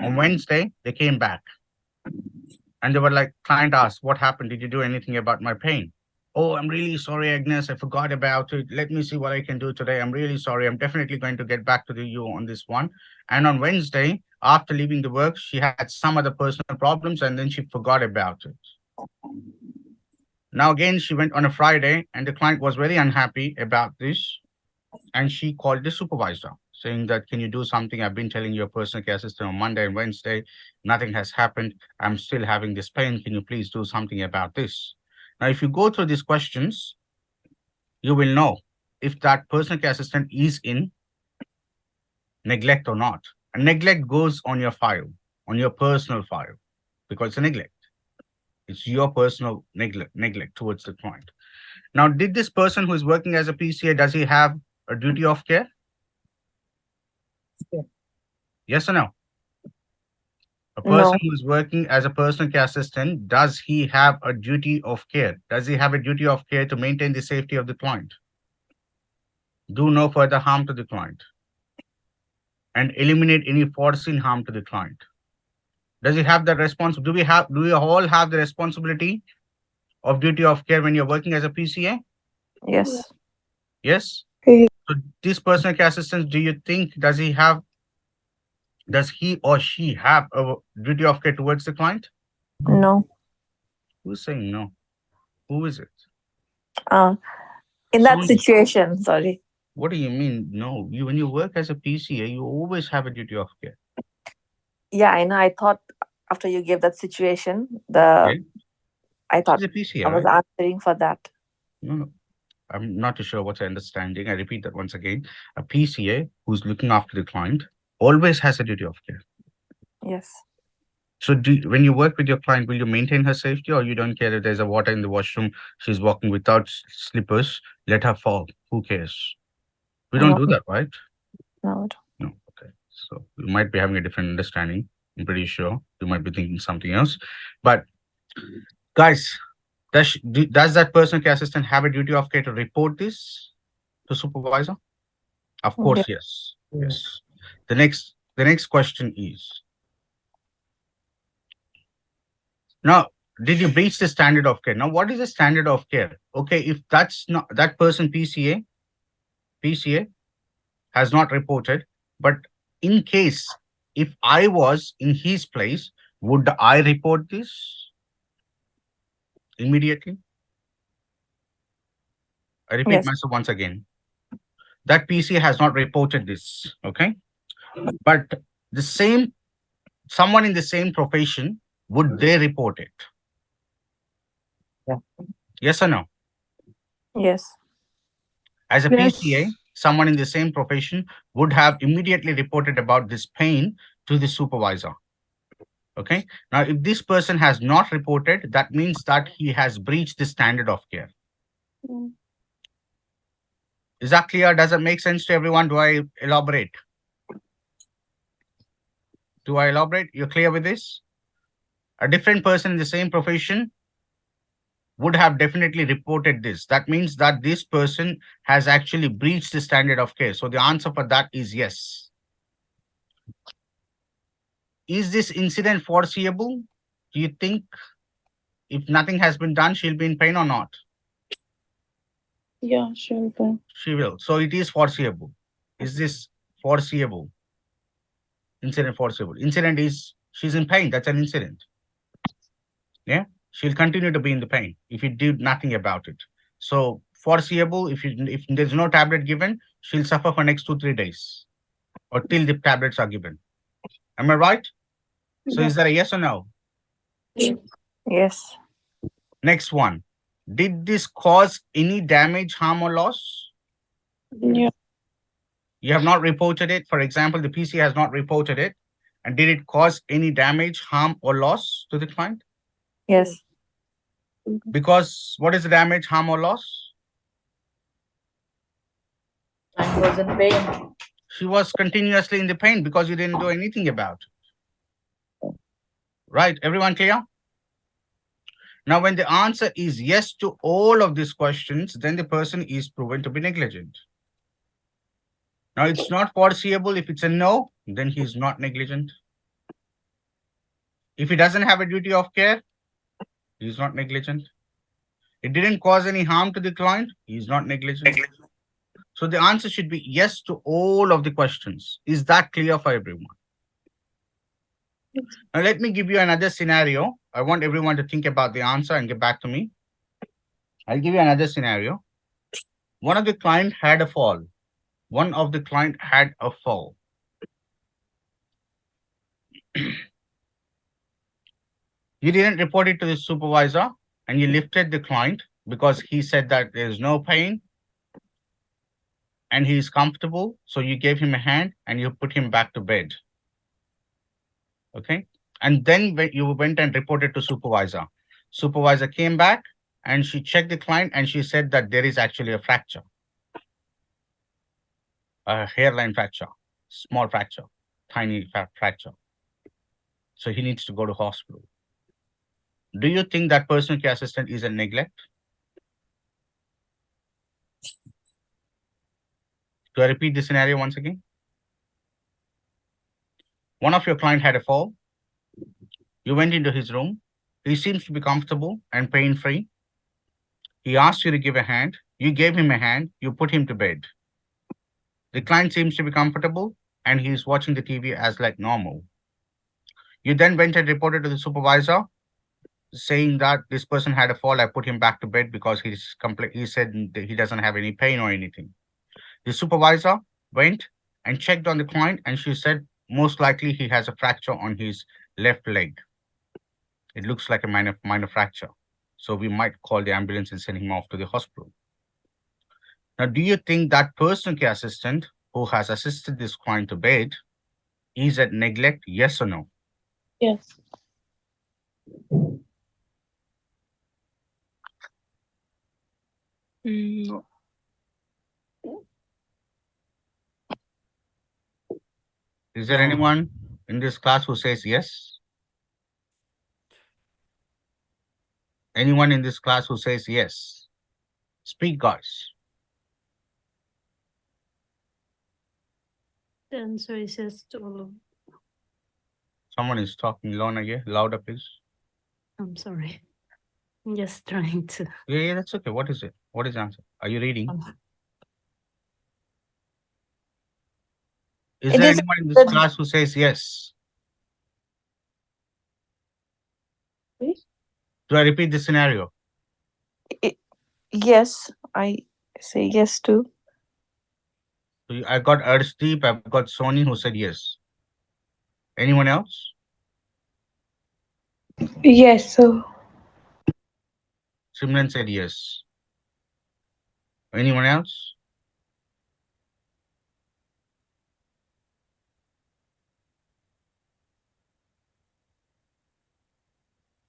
On Wednesday, they came back. And they were like, client asked, what happened? Did you do anything about my pain? Oh, I'm really sorry, Agnes. I forgot about it. Let me see what I can do today. I'm really sorry. I'm definitely going to get back to you on this one. And on Wednesday, after leaving the work, she had some other personal problems and then she forgot about it. Now, again, she went on a Friday and the client was very unhappy about this. And she called the supervisor saying that, can you do something? I've been telling your personal care assistant on Monday and Wednesday, nothing has happened. I'm still having this pain. Can you please do something about this? Now, if you go through these questions, you will know if that personal care assistant is in neglect or not. And neglect goes on your file, on your personal file, because it's a neglect. It's your personal neglect towards the client. Now, did this person who is working as a PCA, does he have a duty of care? Yeah. Yes or no? A person No. who is working as a personal care assistant, does he have a duty of care? Does he have a duty of care to maintain the safety of the client? Do no further harm to the client and eliminate any foreseen harm to the client. Does he have the responsibility? Do we all have the responsibility of duty of care when you're working as a PCA? Yes. Yes. Yeah. So this personal care assistant, do you think, does he or she have a duty of care towards the client? No. Who's saying no? Who is it? In that Sony. situation, sorry. What do you mean? No, when you work as a PCA, you always have a duty of care. Yeah, I know. I thought after you gave that situation, Okay. I thought She's a PCA, I was right? answering for that. No. I'm not too sure what's the understanding. I repeat that once again. A PCA who's looking after the client always has a duty of care. Yes. So when you work with your client, will you maintain her safety, or you don't care if there's a water in the washroom, she's walking without slippers, let her fall? Who cares? We don't do that, right? No. No. Okay. So you might be having a different understanding. I'm pretty sure you might be thinking something else. But guys, does that personal care assistant have a duty of care to report this to supervisor? Of course, yes. Yes. The next question is, now, did you breach the standard of care? Now, what is the standard of care? Okay, if that's not that person PCA has not reported, but in case if I was in his place, would I report this immediately? I repeat Yes. myself once again. That PCA has not reported this, okay? But someone in the same profession, would they report it? Yeah. Yes or no? Yes. As a Yes. PCA, someone in the same profession would have immediately reported about this pain to the supervisor. Okay. Now, if this person has not reported, that means that he has breached the standard of care. Is that clear? Does it make sense to everyone? Do I elaborate? Do I elaborate? You're clear with this? A different person in the same profession would have definitely reported this. That means that this person has actually breached the standard of care. So the answer for that is yes. Is this incident foreseeable? Do you think if nothing has been done, she'll be in pain or not? Yeah, sure. She will. So it is foreseeable. Is this foreseeable? Incident foreseeable. Incident is she's in pain. That's an incident. Yeah. She'll continue to be in the pain if you do nothing about it. So foreseeable, if there's no tablet given, she'll suffer for next 2-3 days or till the tablets are given. Am I right? So is that a yes or no? Yes. Next one. Did this cause any damage, harm, or loss? Yeah. You have not reported it. For example, the PC has not reported it. And did it cause any damage, harm, or loss to the client? Yes. Because what is the damage, harm, or loss? Client was in pain. She was continuously in the pain because you didn't do anything about it. Right? Everyone clear? Now, when the answer is yes to all of these questions, then the person is proven to be negligent. Now, it's not foreseeable. If it's a no, then he's not negligent. If he doesn't have a duty of care, he's not negligent. It didn't cause any harm to the client, he's not negligent. So the answer should be yes to all of the questions. Is that clear for everyone? Now, let me give you another scenario. I want everyone to think about the answer and get back to me. I'll give you another scenario. One of the client had a fall. One of the client had a fall. You didn't report it to the supervisor and you lifted the client because he said that there's no pain and he's comfortable. So you gave him a hand and you put him back to bed. Okay. And then you went and reported to supervisor. Supervisor came back and she checked the client and she said that there is actually a fracture. A hairline fracture, small fracture, tiny fracture. So he needs to go to hospital. Do you think that personal care assistant is a neglect? Do I repeat the scenario once again? One of your client had a fall. You went into his room. He seems to be comfortable and pain-free. He asked you to give a hand. You gave him a hand. You put him to bed. The client seems to be comfortable and he's watching the TV as like normal. You then went and reported to the supervisor saying that this person had a fall. I put him back to bed because he said that he doesn't have any pain or anything. The supervisor went and checked on the client and she said, most likely he has a fracture on his left leg. It looks like a minor fracture. So we might call the ambulance and send him off to the hospital. Now, do you think that personal care assistant who has assisted this client to bed is at neglect? Yes or no? Yes. Is there anyone in this class who says yes? Anyone in this class who says yes? Speak, guys. The answer is yes to all of. Someone is talking louder, please. I'm sorry. I'm just trying to. Yeah, that's okay. What is it? What is the answer? Are you reading? Is It there is anyone in this the- class who says yes? Please? Do I repeat the scenario? Yes, I say yes too. I got Arshdeep, I've got Sony who said yes. Anyone else? Yes, sir. Simran said yes. Anyone else?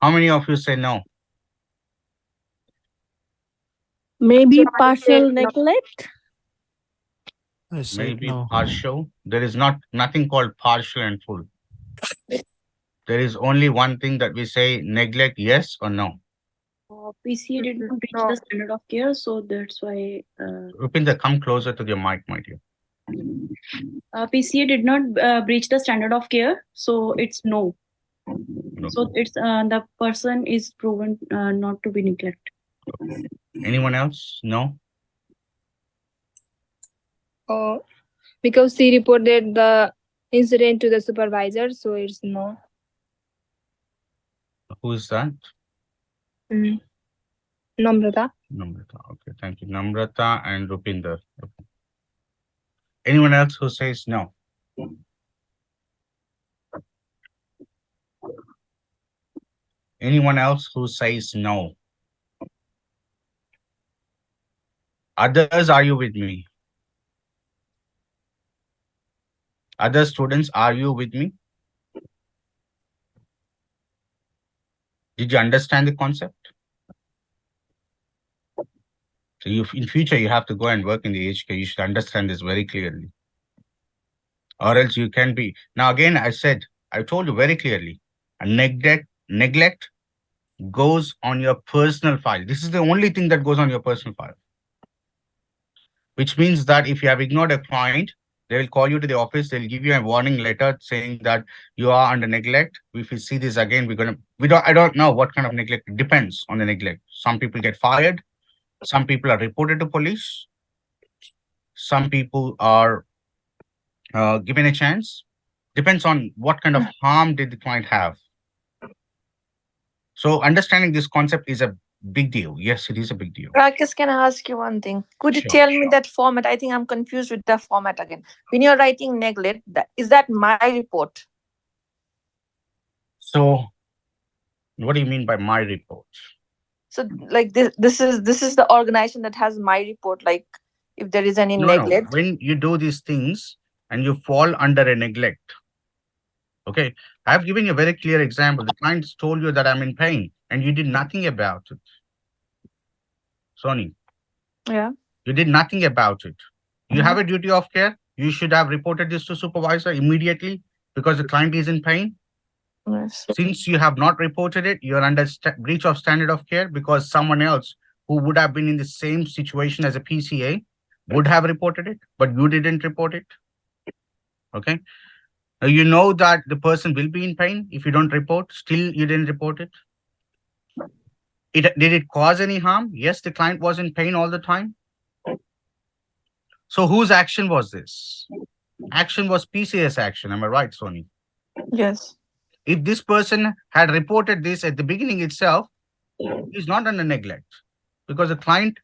How many of you say no? Maybe So I partial say no. neglect. I said Maybe no. partial. There is nothing called partial and full. There is only one thing that we say neglect, yes or no. PCA did not reach No. the standard of care, so that's why Rupinder, come closer to your mic, my dear. PCA did not breach the standard of care, so it's no. No. So it's the person is proven not to be neglected. Anyone else? No? Because she reported the incident to the supervisor, so it's no. Who is that? Namrata. Namrata. Okay, thank you. Namrata and Rupinder. Okay. Anyone else who says no? Anyone else who says no? Others, are you with me? Other students, are you with me? Did you understand the concept? So in future, you have to go and work in the HK. You should understand this very clearly. Or else you can be. Now, again, I told you very clearly, a neglect goes on your personal file. This is the only thing that goes on your personal file. Which means that if you have ignored a client, they will call you to the office. They'll give you a warning letter saying that you are under neglect. If we see this again, I don't know what kind of neglect. It depends on the neglect. Some people get fired. Some people are reported to police. Some people are given a chance. Depends on what kind of harm did the client have. So understanding this concept is a big deal. Yes, it is a big deal. Rakesh, can I ask you one thing? Could you Sure, tell me that format? I think I'm confused with the format again. When you're writing neglect, is that my report? So what do you mean by my report? So like this is the organization that has my report. Like if there is any neglect. No. When you do these things and you fall under a neglect, okay, I've given you a very clear example. The client told you that I'm in pain and you did nothing about it. Sony. Yeah. You did nothing about it. You have a duty of care. You should have reported this to supervisor immediately because the client is in pain. Yes. Since you have not reported it, you're under breach of standard of care because someone else who would have been in the same situation as a PCA would have reported it, but you didn't report it. Okay. Now you know that the person will be in pain if you don't report. Still, you didn't report it. Did it cause any harm? Yes, the client was in pain all the time. So whose action was this? Action was PCS action. Am I right, Sony? Yes. If this person had reported this at the beginning itself, he's not under neglect because the client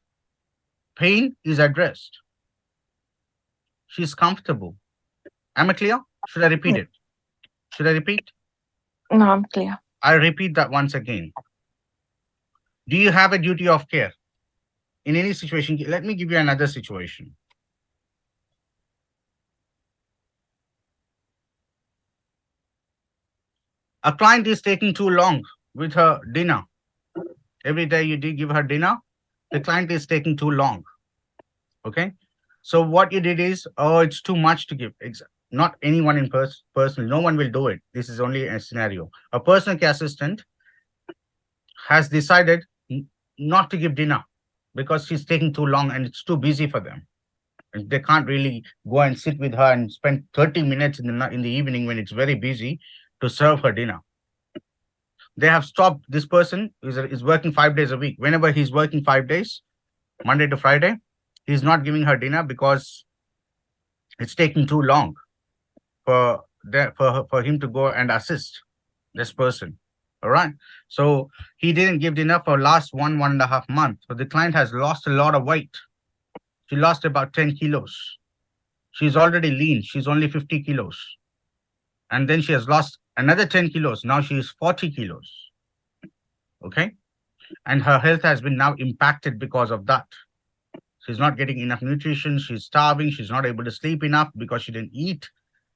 pain is addressed. She's comfortable. Am I clear? Should I repeat it? Should I repeat? No, I'm clear. I repeat that once again. Do you have a duty of care in any situation? Let me give you another situation. A client is taking too long with her dinner. Every day you give her dinner, the client is taking too long. Okay. So what you did is, oh, it's too much to give. Not anyone in person. No one will do it. This is only a scenario. A personal care assistant has decided not to give dinner because she's taking too long and it's too busy for them. And they can't really go and sit with her and spend 30 minutes in the evening when it's very busy to serve her dinner. They have stopped. This person is working 5 days a week. Whenever he's working 5 days, Monday to Friday, he's not giving her dinner because it's taking too long for him to go and assist this person. All right. So he didn't give dinner for last 1.5 months. So the client has lost a lot of weight. She lost about 10 kilos. She's already lean. She's only 50 kilos. And then she has lost another 10 kilos. Now she is 40 kilos. Okay. And her health has been now impacted because of that. She's not getting enough nutrition. She's starving. She's not able to sleep enough because she didn't eat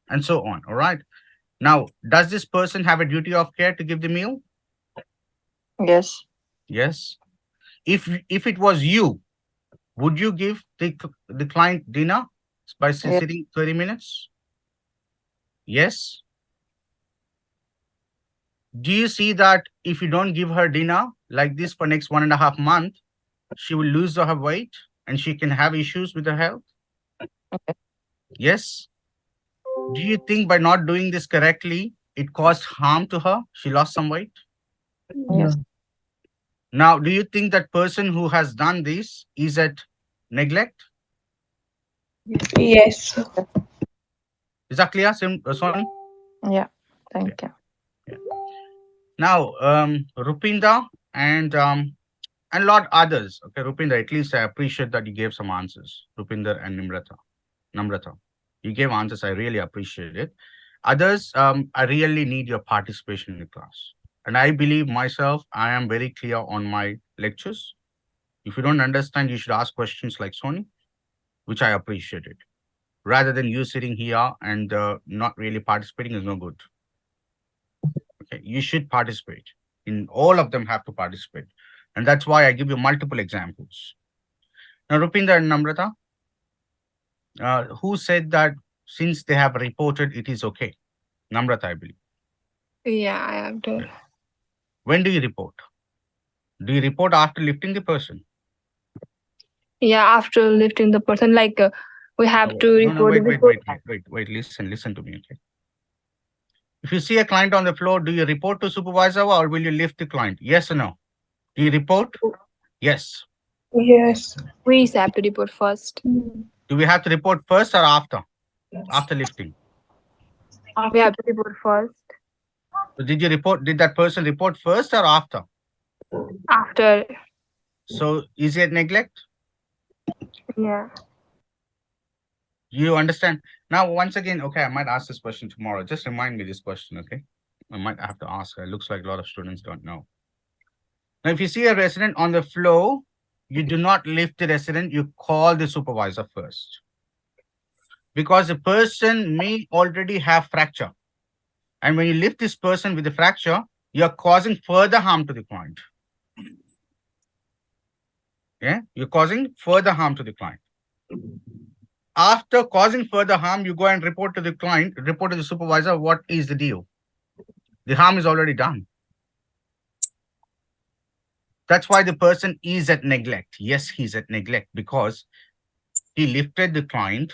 and so on. All right. Now, does this person have a duty of care to give the meal? Yes. Yes. If it was you, would you give the client dinner by Yeah. sitting 30 minutes? Yes. Do you see that if you don't give her dinner like this for next 1.5 months, she will lose her weight and she can have issues with her health? Yes. Do you think by not doing this correctly, it caused harm to her? She lost some weight. Yes. Now, do you think that person who has done this is at neglect? Yes. Is that clear, Sony? Yeah. Thank you. Now, Rupinda and a lot others. Okay, Rupinda, at least I appreciate that you gave some answers. Rupinder and Namrata, you gave answers. I really appreciate it. Others, I really need your participation in the class. And I believe myself, I am very clear on my lectures. If you don't understand, you should ask questions like Sony, which I appreciate it. Rather than you sitting here and not really participating is no good. Okay, you should participate. In all of them have to participate. And that's why I give you multiple examples. Now, Rupinder and Namrata, who said that since they have reported, it is okay? Namrata, I believe. Yeah, I have to. When do you report? Do you report after lifting the person? Yeah, after lifting the person, like we have No, to no, report wait, listen to me, okay? If you see a client on the floor, do you report to supervisor or will you lift the client? Yes or no? Do you report? Yes. Yes. We have to report first. Do we have to report first or after? After lifting. We have to report first. So did that person report first or after? After. So is it neglect? Yeah. You understand? Now, once again, okay, I might ask this question tomorrow. Just remind me this question, okay? I might have to ask. It looks like a lot of students don't know. Now, if you see a resident on the floor, you do not lift the resident, you call the supervisor first. Because the person may already have fracture. And when you lift this person with the fracture, you're causing further harm to the client. Yeah, you're causing further harm to the client. After causing further harm, you go and report to the client, report to the supervisor, what is the deal? The harm is already done. That's why the person is at neglect. Yes, he's at neglect because he lifted the client.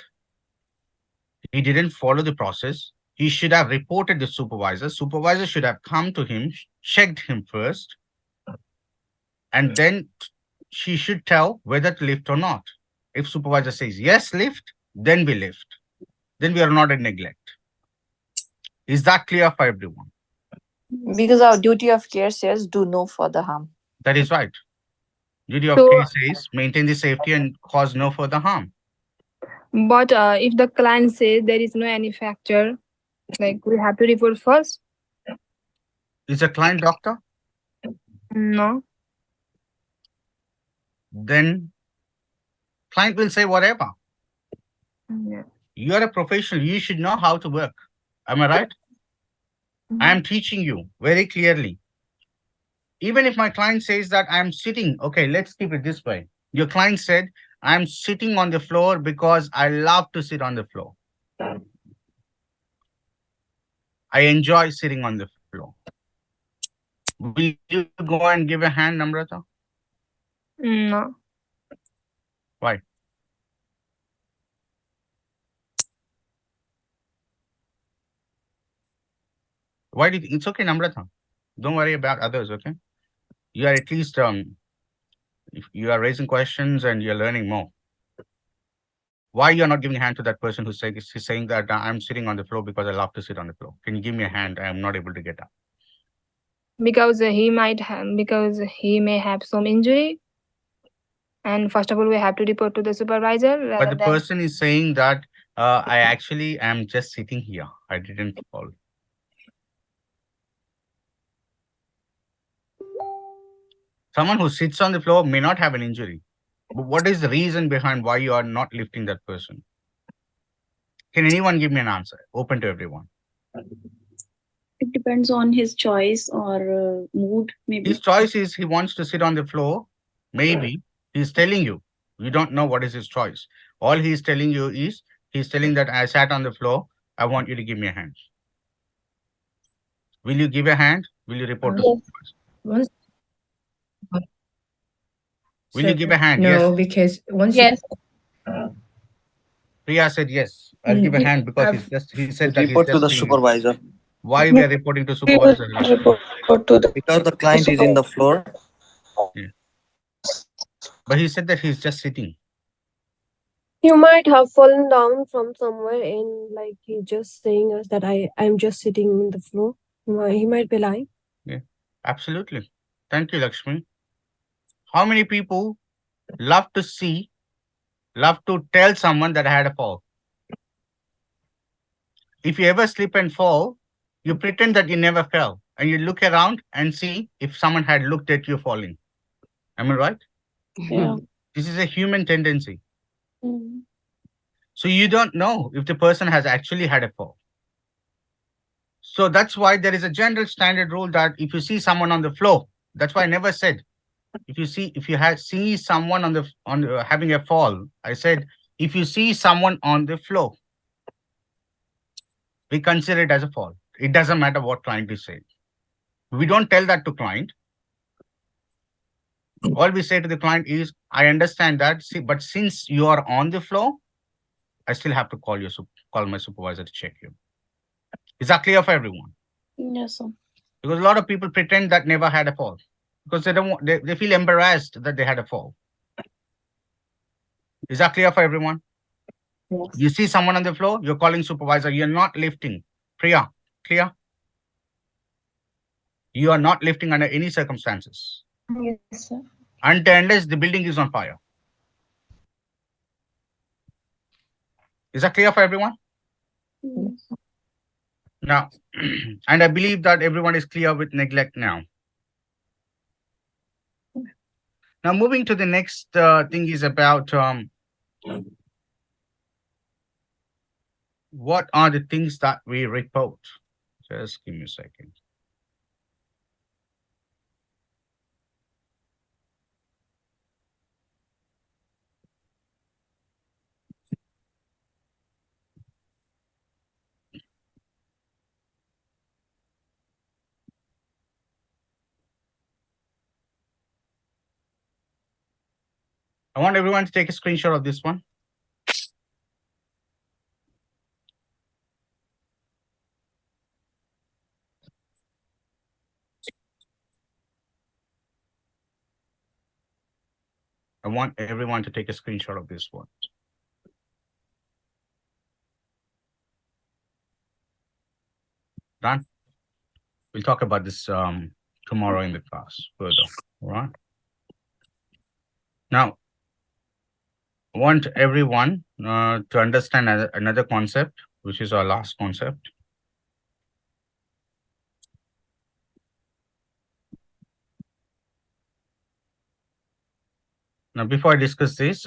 He didn't follow the process. He should have reported the supervisor. Supervisor should have come to him, checked him first, and then she should tell whether to lift or not. If supervisor says yes, lift, then we lift. Then we are not at neglect. Is that clear for everyone? Because our duty of care says do no further harm. That is right. Duty of So- care says maintain the safety and cause no further harm. But if the client says there is no any fracture, like we have to report first. Is a client doctor? No. Then client will say whatever. Yeah. You are a professional. You should know how to work. Am I right? I am teaching you very clearly. Even if my client says that I'm sitting, okay, let's keep it this way. Your client said, I'm sitting on the floor because I love to sit on the floor. I enjoy sitting on the floor. Will you go and give a hand, Namrata? No. Why? Why did it's okay, Namrata? Don't worry about others, okay? You are at least if you are raising questions and you're learning more. Why you're not giving a hand to that person who's saying that I'm sitting on the floor because I love to sit on the floor? Can you give me a hand? I am not able to get up. Because he may have some injury. And first of all, we have to report to the supervisor. But the rather than- person is saying that I actually am just sitting here. I didn't fall. Someone who sits on the floor may not have an injury. But what is the reason behind why you are not lifting that person? Can anyone give me an answer? Open to everyone. It depends on his choice or mood, maybe. His choice is he wants to sit on the floor. Maybe he's telling you. You don't know what is his choice. All he's telling you is he's telling that I sat on the floor. I want you to give me a hand. Will you give a hand? Will you report to supervisor? Once, Will you give a hand? no, Yes. because once Yes. Priya said yes. I'll give a you hand because have- he said that he's Report to just the saying it. supervisor. Why we are reporting to supervisor? Report to the Because the client is in the floor. But he said that he's just sitting. You might have fallen down from somewhere and like he's just saying us that I'm just sitting on the floor. He might be lying. Absolutely. Thank you, Lakshmi. How many people love to tell someone that I had a fall? If you ever slip and fall, you pretend that you never fell and you look around and see if someone had looked at you falling. Am I right? Yeah. This is a human tendency. Mm. So you don't know if the person has actually had a fall. So that's why there is a general standard rule that if you see someone on the floor, that's why I never said if you see someone having a fall. I said if you see someone on the floor, we consider it as a fall. It doesn't matter what client is saying. We don't tell that to client. All we say to the client is, I understand that, but since you are on the floor, I still have to call my supervisor to check you. Is that clear for everyone? Yes, sir. Because a lot of people pretend that never had a fall because they feel embarrassed that they had a fall. Is that clear for everyone? Yes. You see someone on the floor, you're calling supervisor, you're not lifting. Priya, clear? You are not lifting under any circumstances. Yes, sir. Unless the building is on fire. Is that clear for everyone? Yes. Now, and I believe that everyone is clear with neglect now. Now, moving to the next thing is about what are the things that we report? Just give me a second. I want everyone to take a screenshot of this one. I want everyone to take a screenshot of this one. Done? We'll talk about this tomorrow in the class further. All right. Now, I want everyone to understand another concept, which is our last concept. Now, before I discuss this,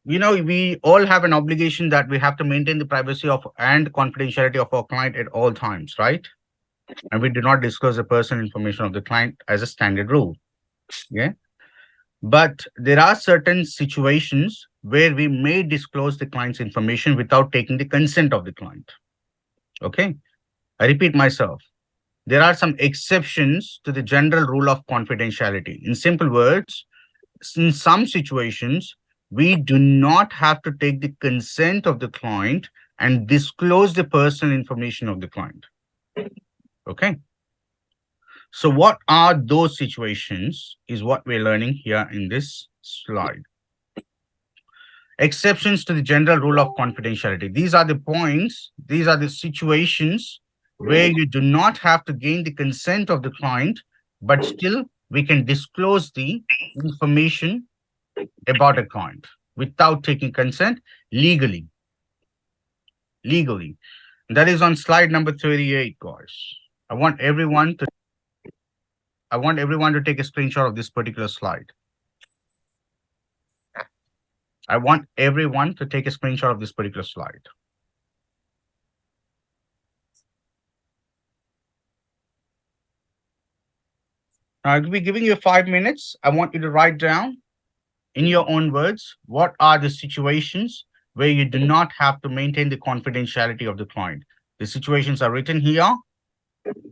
we all have an obligation that we have to maintain the privacy and confidentiality of our client at all times, right? And we do not disclose the personal information of the client as a standard rule. Yeah. But there are certain situations where we may disclose the client's information without taking the consent of the client. Okay. I repeat myself. There are some exceptions to the general rule of confidentiality. In simple words, in some situations, we do not have to take the consent of the client and disclose the personal information of the client. Okay. So what are those situations is what we're learning here in this slide. Exceptions to the general rule of confidentiality. These are the points, these are the situations where you do not have to gain the consent of the client, but still we can disclose the information about a client without taking consent legally. Legally. That is on slide number 38, guys. I want everyone to take a screenshot of this particular slide. I want everyone to take a screenshot of this particular slide. Now, I'll be giving you 5 minutes. I want you to write down in your own words what are the situations where you do not have to maintain the confidentiality of the client. The situations are written here.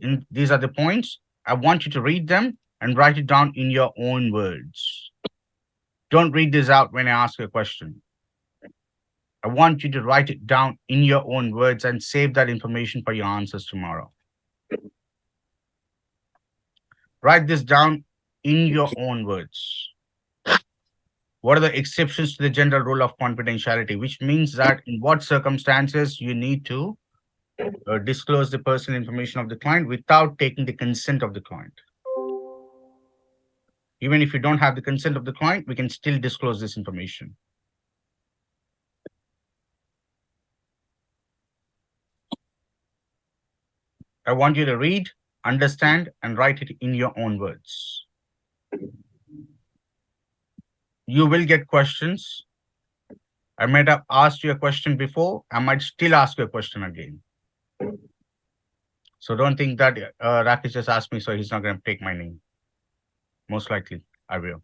And these are the points. I want you to read them and write it down in your own words. Don't read this out when I ask you a question. I want you to write it down in your own words and save that information for your answers tomorrow. Write this down in your own words. What are the exceptions to the general rule of confidentiality? Which means that in what circumstances you need to disclose the personal information of the client without taking the consent of the client. Even if you don't have the consent of the client, we can still disclose this information. I want you to read, understand, and write it in your own words. You will get questions. I might have asked you a question before. I might still ask you a question again. So don't think that Rakesh just asked me, so he's not going to take my name. Most likely, I will.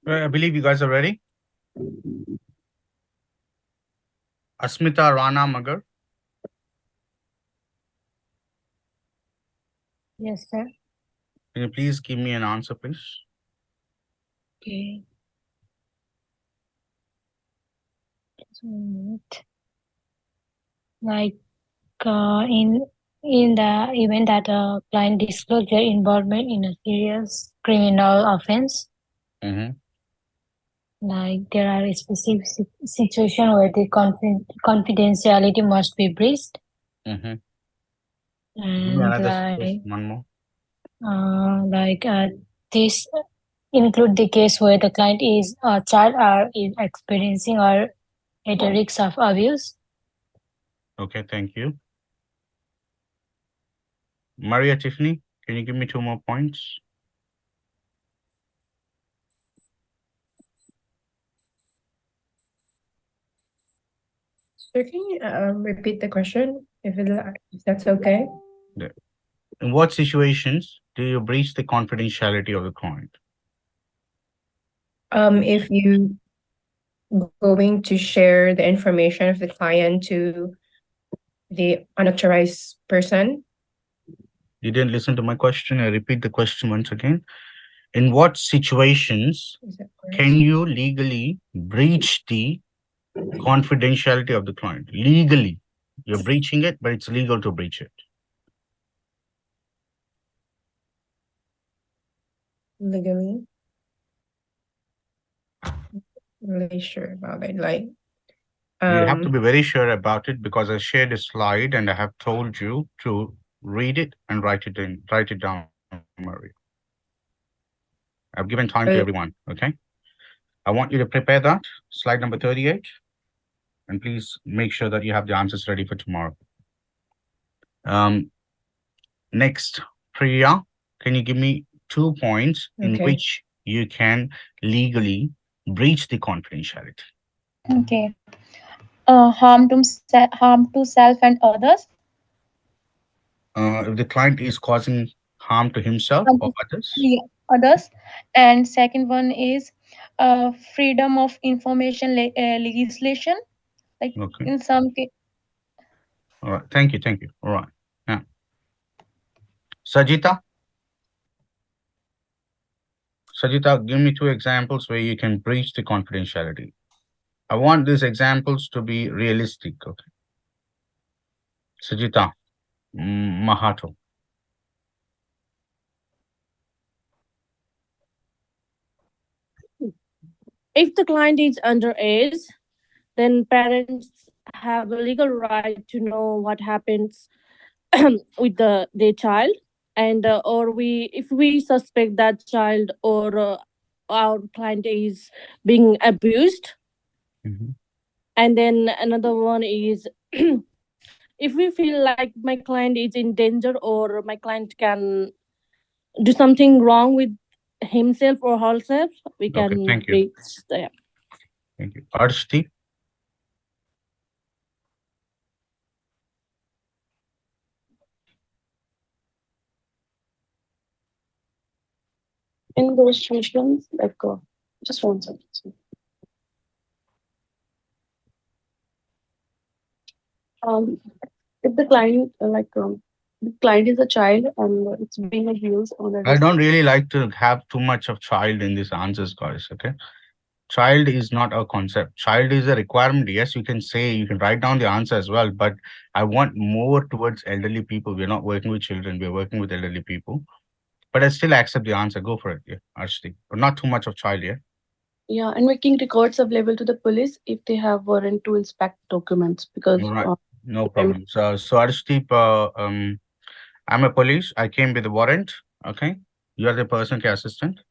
I believe you guys are ready. Asmita Rana Magar. Yes, sir. Can you please give me an answer, please? Okay. Just 1 minute. Like in the event that a client disclose their involvement in a serious criminal offense, Mm-hmm. like there are a specific situation where the confidentiality must be breached, Mm-hmm. Give me and another situation, one more. this include the case where the client is a child or is experiencing or at a risk of abuse. Okay, thank you. Maria Tiffany, can you give me 2 more points? So can you repeat the question if that's okay? In what situations do you breach the confidentiality of the client? If you going to share the information of the client to the unauthorized person. You didn't listen to my question. I repeat the question once again. In what situations Is that correct? can you legally breach the confidentiality of the client? Legally, you're breaching it, but it's legal to breach it. Legally? Really sure about it. Like, You have to be very sure about it because I shared a slide and I have told you to read it and write it down, Maria. I've given time to everyone, okay? I want you to prepare that, slide number 38, and please make sure that you have the answers ready for tomorrow. Next, Priya, can you give me 2 points in Okay. which you can legally breach the confidentiality? Okay. Harm to self and others. If the client is causing harm to himself Harm or to others? others. And second one is freedom of information legislation. Like Okay. in some case. All right. Thank you. Thank you. All right. Now, Sajita, give me 2 examples where you can breach the confidentiality. I want these examples to be realistic. Okay. Sajita, Mahato. If the client is underage, then parents have a legal right to know what happens with their child, and if we suspect that child or our client is being abused. Mhm. And then another one is if we feel like my client is in danger or my client can do something wrong with himself or herself, we Okay, can thank you. breach the Thank you. Arshti, In those situations, just 1 second. If the client, the client is a child and it's being abused on a I don't really like to have too much of child in these answers, guys. Okay. Child is not a concept. Child is a requirement. Yes, you can say, you can write down the answer as well, but I want more towards elderly people. We're not working with children. We're working with elderly people. But I still accept the answer. Go for it. Yeah, Arshti. But not too much of child, yeah? Yeah, and making records available to the police if they have warrant to inspect documents because All right. No problem. So Arshdeep, I'm a police. I came with a warrant. Okay. You are the person care assistant.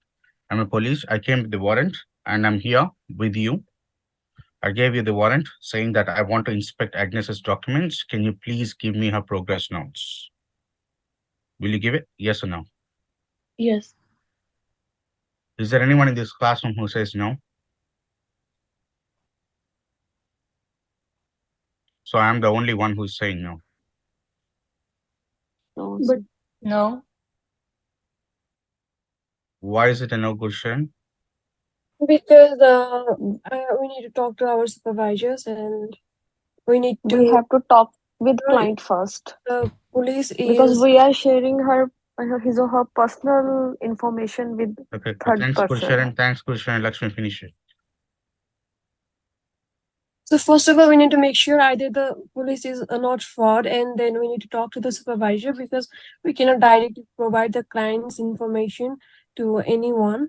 I'm a police. I came with the warrant and I'm here with you. I gave you the warrant saying that I want to inspect Agnes's documents. Can you please give me her progress notes? Will you give it? Yes or no? yes. Is there anyone in this classroom who says no? So I'm the only one who's saying no. But No. Why is it a no, Gulshan? Because we need to talk to our supervisors and we need We to. have to talk with No, client first The police because is. we are sharing his or her personal information with Okay, third thanks, person. Gursharan. Thanks, Gursharan. Lakshmi, finish it. So first of all, we need to make sure either the police is not fraud, and then we need to talk to the supervisor because we cannot directly provide the client's information to anyone.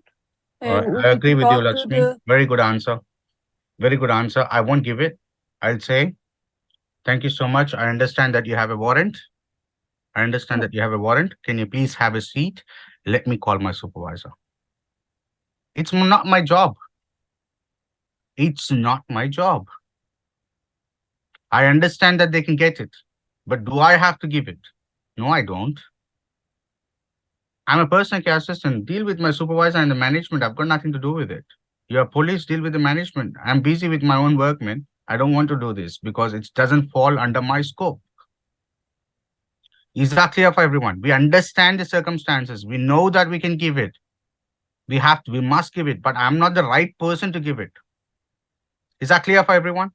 And we I need agree to with you, talk to Lakshmi. the. Very good answer. Very good answer. I won't give it. I'll say, thank you so much. I understand that you have a warrant. I understand that you have a warrant. Can you please have a seat? Let me call my supervisor. It's not my job. It's not my job. I understand that they can get it, but do I have to give it? No, I don't. I'm a personal care assistant. Deal with my supervisor and the management. I've got nothing to do with it. Your police deal with the management. I'm busy with my own workmen. I don't want to do this because it doesn't fall under my scope. Is that clear for everyone? We understand the circumstances. We know that we can give it. We must give it, but I'm not the right person to give it. Is that clear for everyone?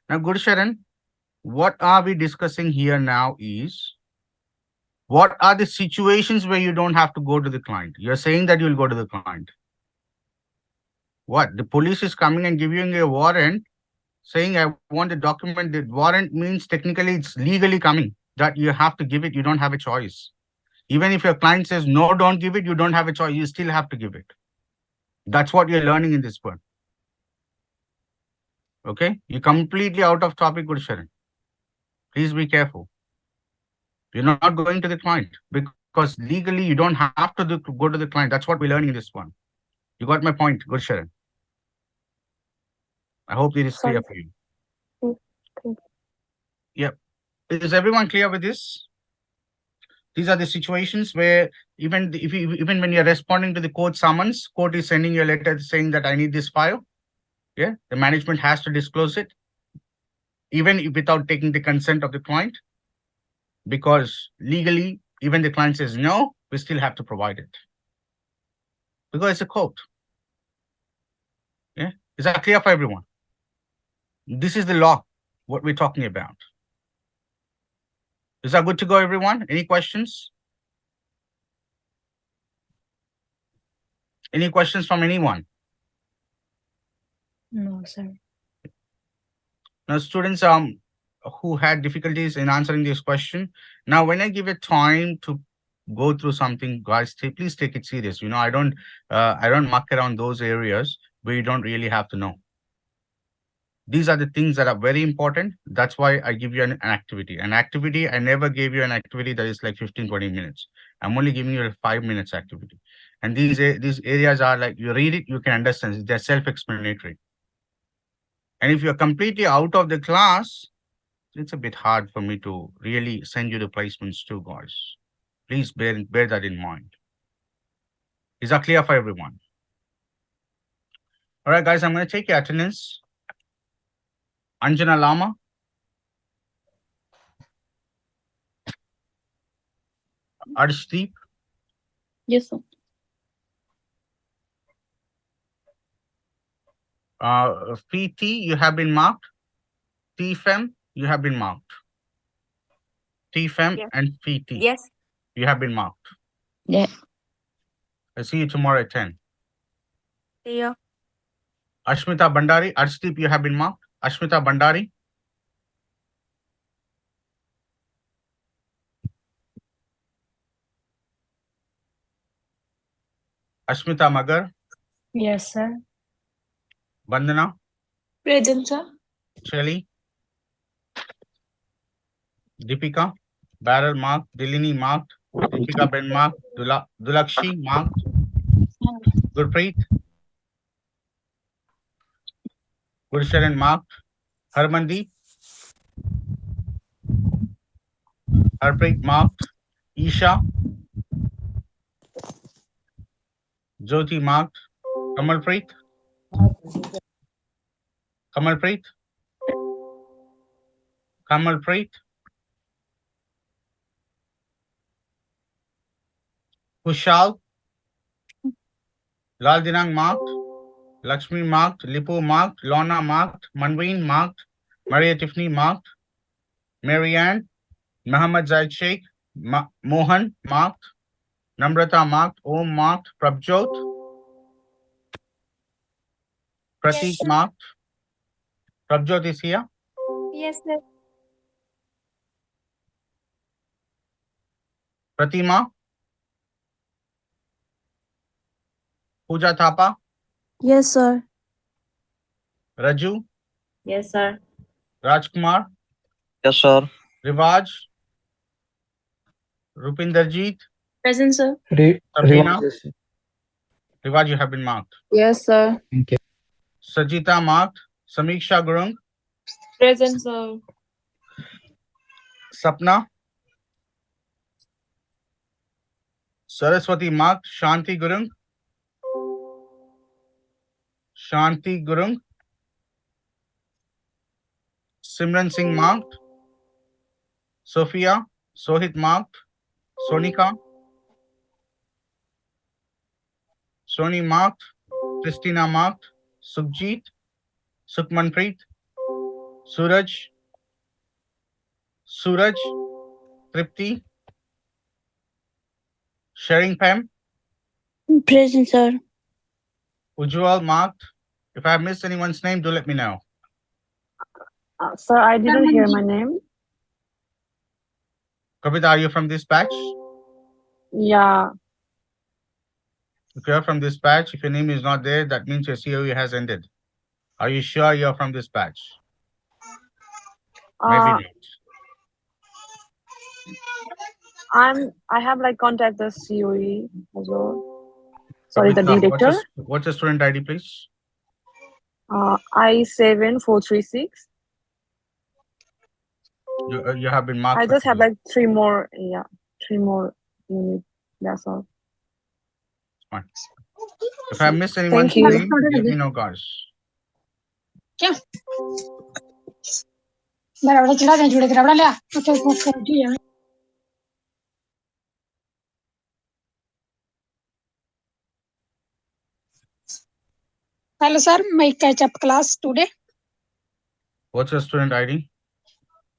Now, Gursharan, what are we discussing here now is, what are the situations where you don't have to go to the client? You're saying that you'll go to the client. What? The police is coming and giving you a warrant saying, I want a document. The warrant means technically it's legally coming, that you have to give it. You don't have a choice. Even if your client says, no, don't give it, you don't have a choice. You still have to give it. That's what you're learning in this one. Okay? You're completely out of topic, Gursharan. Please be careful. You're not going to the client because legally you don't have to go to the client. That's what we're learning in this one. You got my point, Gursharan. I hope it is clear for you. Thank you. Yep. Is everyone clear with this? These are the situations where even when you're responding to the court summons, court is sending you a letter saying that I need this file. Yeah, the management has to disclose it, even without taking the consent of the client, because legally, even the client says no, we still have to provide it because it's a court. Yeah, is that clear for everyone? This is the law, what we're talking about. Is that good to go, everyone? Any questions? Any questions from anyone? No, sir. Now, students who had difficulties in answering this question, now when I give a time to go through something, guys, please take it serious. You know, I don't muck around those areas where you don't really have to know. These are the things that are very important. That's why I give you an activity. An activity, I never gave you an activity that is like 15, 20 minutes. I'm only giving you a 5 minutes activity. And these areas are like, you read it, you can understand. They're self-explanatory. And if you're completely out of the class, it's a bit hard for me to really send you the placements too, guys. Please bear that in mind. Is that clear for everyone? All right, guys, I'm going to take your attendance. Anjana Lama. Arshdeep. Yes, sir. PT, you have been marked. TFM, you have been marked. TFM Yes. and PT. Yes. You have been marked. Yeah. I'll see you tomorrow at 10. See you. Ashmita Bandari. Arshdeep, you have been marked. Ashmita Bandari. Ashmita Magar. Yes, sir. Bandana. Present, sir. Shelly. Deepika. Barrel marked. Dilini marked. Deepika Ben marked. Dulakshi marked. Gurpreet. Gursharan marked. Harmandeep. Harpreet marked. Isha. Jyoti marked. Kamalpreet. Kamalpreet. Kamalpreet. Kushal. Lal Dinang marked. Lakshmi marked, Lipu marked, Lorna marked, Manveen marked, Maria Tiffany marked, Marianne, Muhammad Zaid Sheikh, Mohan marked, Namrata marked, Om marked, Prabjot, Pratik sir. marked. Prabjot is here. Yes, sir. Pratima, Pooja Thapa, Yes, sir. Raju, Yes, sir. Rajkumar, Yes, sir. Rivaj, Rupinderjeet, Present, sir. Sabrina. Rivaj, you have been marked. Yes, sir. Sajita marked, Samiksha Gurung, Present, sir. Sapna, Saraswati marked, Shanti Gurung, Simran Singh marked, Sophia, Sohit marked, Sonika, Soni marked, Christina marked, Sukhjeet, Sukhmanpreet, Suraj, Tripti, Sharing Pam, Present, sir. Ujwal marked. If I have missed anyone's name, do let me know. Sir, I didn't hear my name. Kavita, are you from this batch? Yeah. If you're from this batch, if your name is not there, that means your COE has ended. Are you sure you're from this batch? Maybe not. I have like contact the COE as well. Sorry, the Kavita, director. what's your student ID, please? I7436. You have been marked. I for just have today. like three more units. That's all. Fine. If I missed anyone's Thank you. name, let me know, guys. Hello, sir. My catch-up class today. What's your student ID?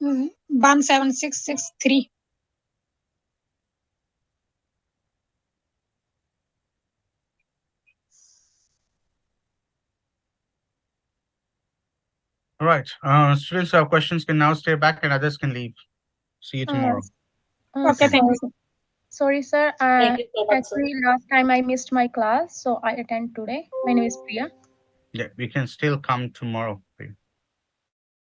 17663. All right. Students who have questions can now stay back and others can leave. See you tomorrow. Okay, thank you. Sorry, sir. Thank you so much, sir. Actually, last time I missed my class, so I attend today. My name is Priya. Yeah, we can still come tomorrow.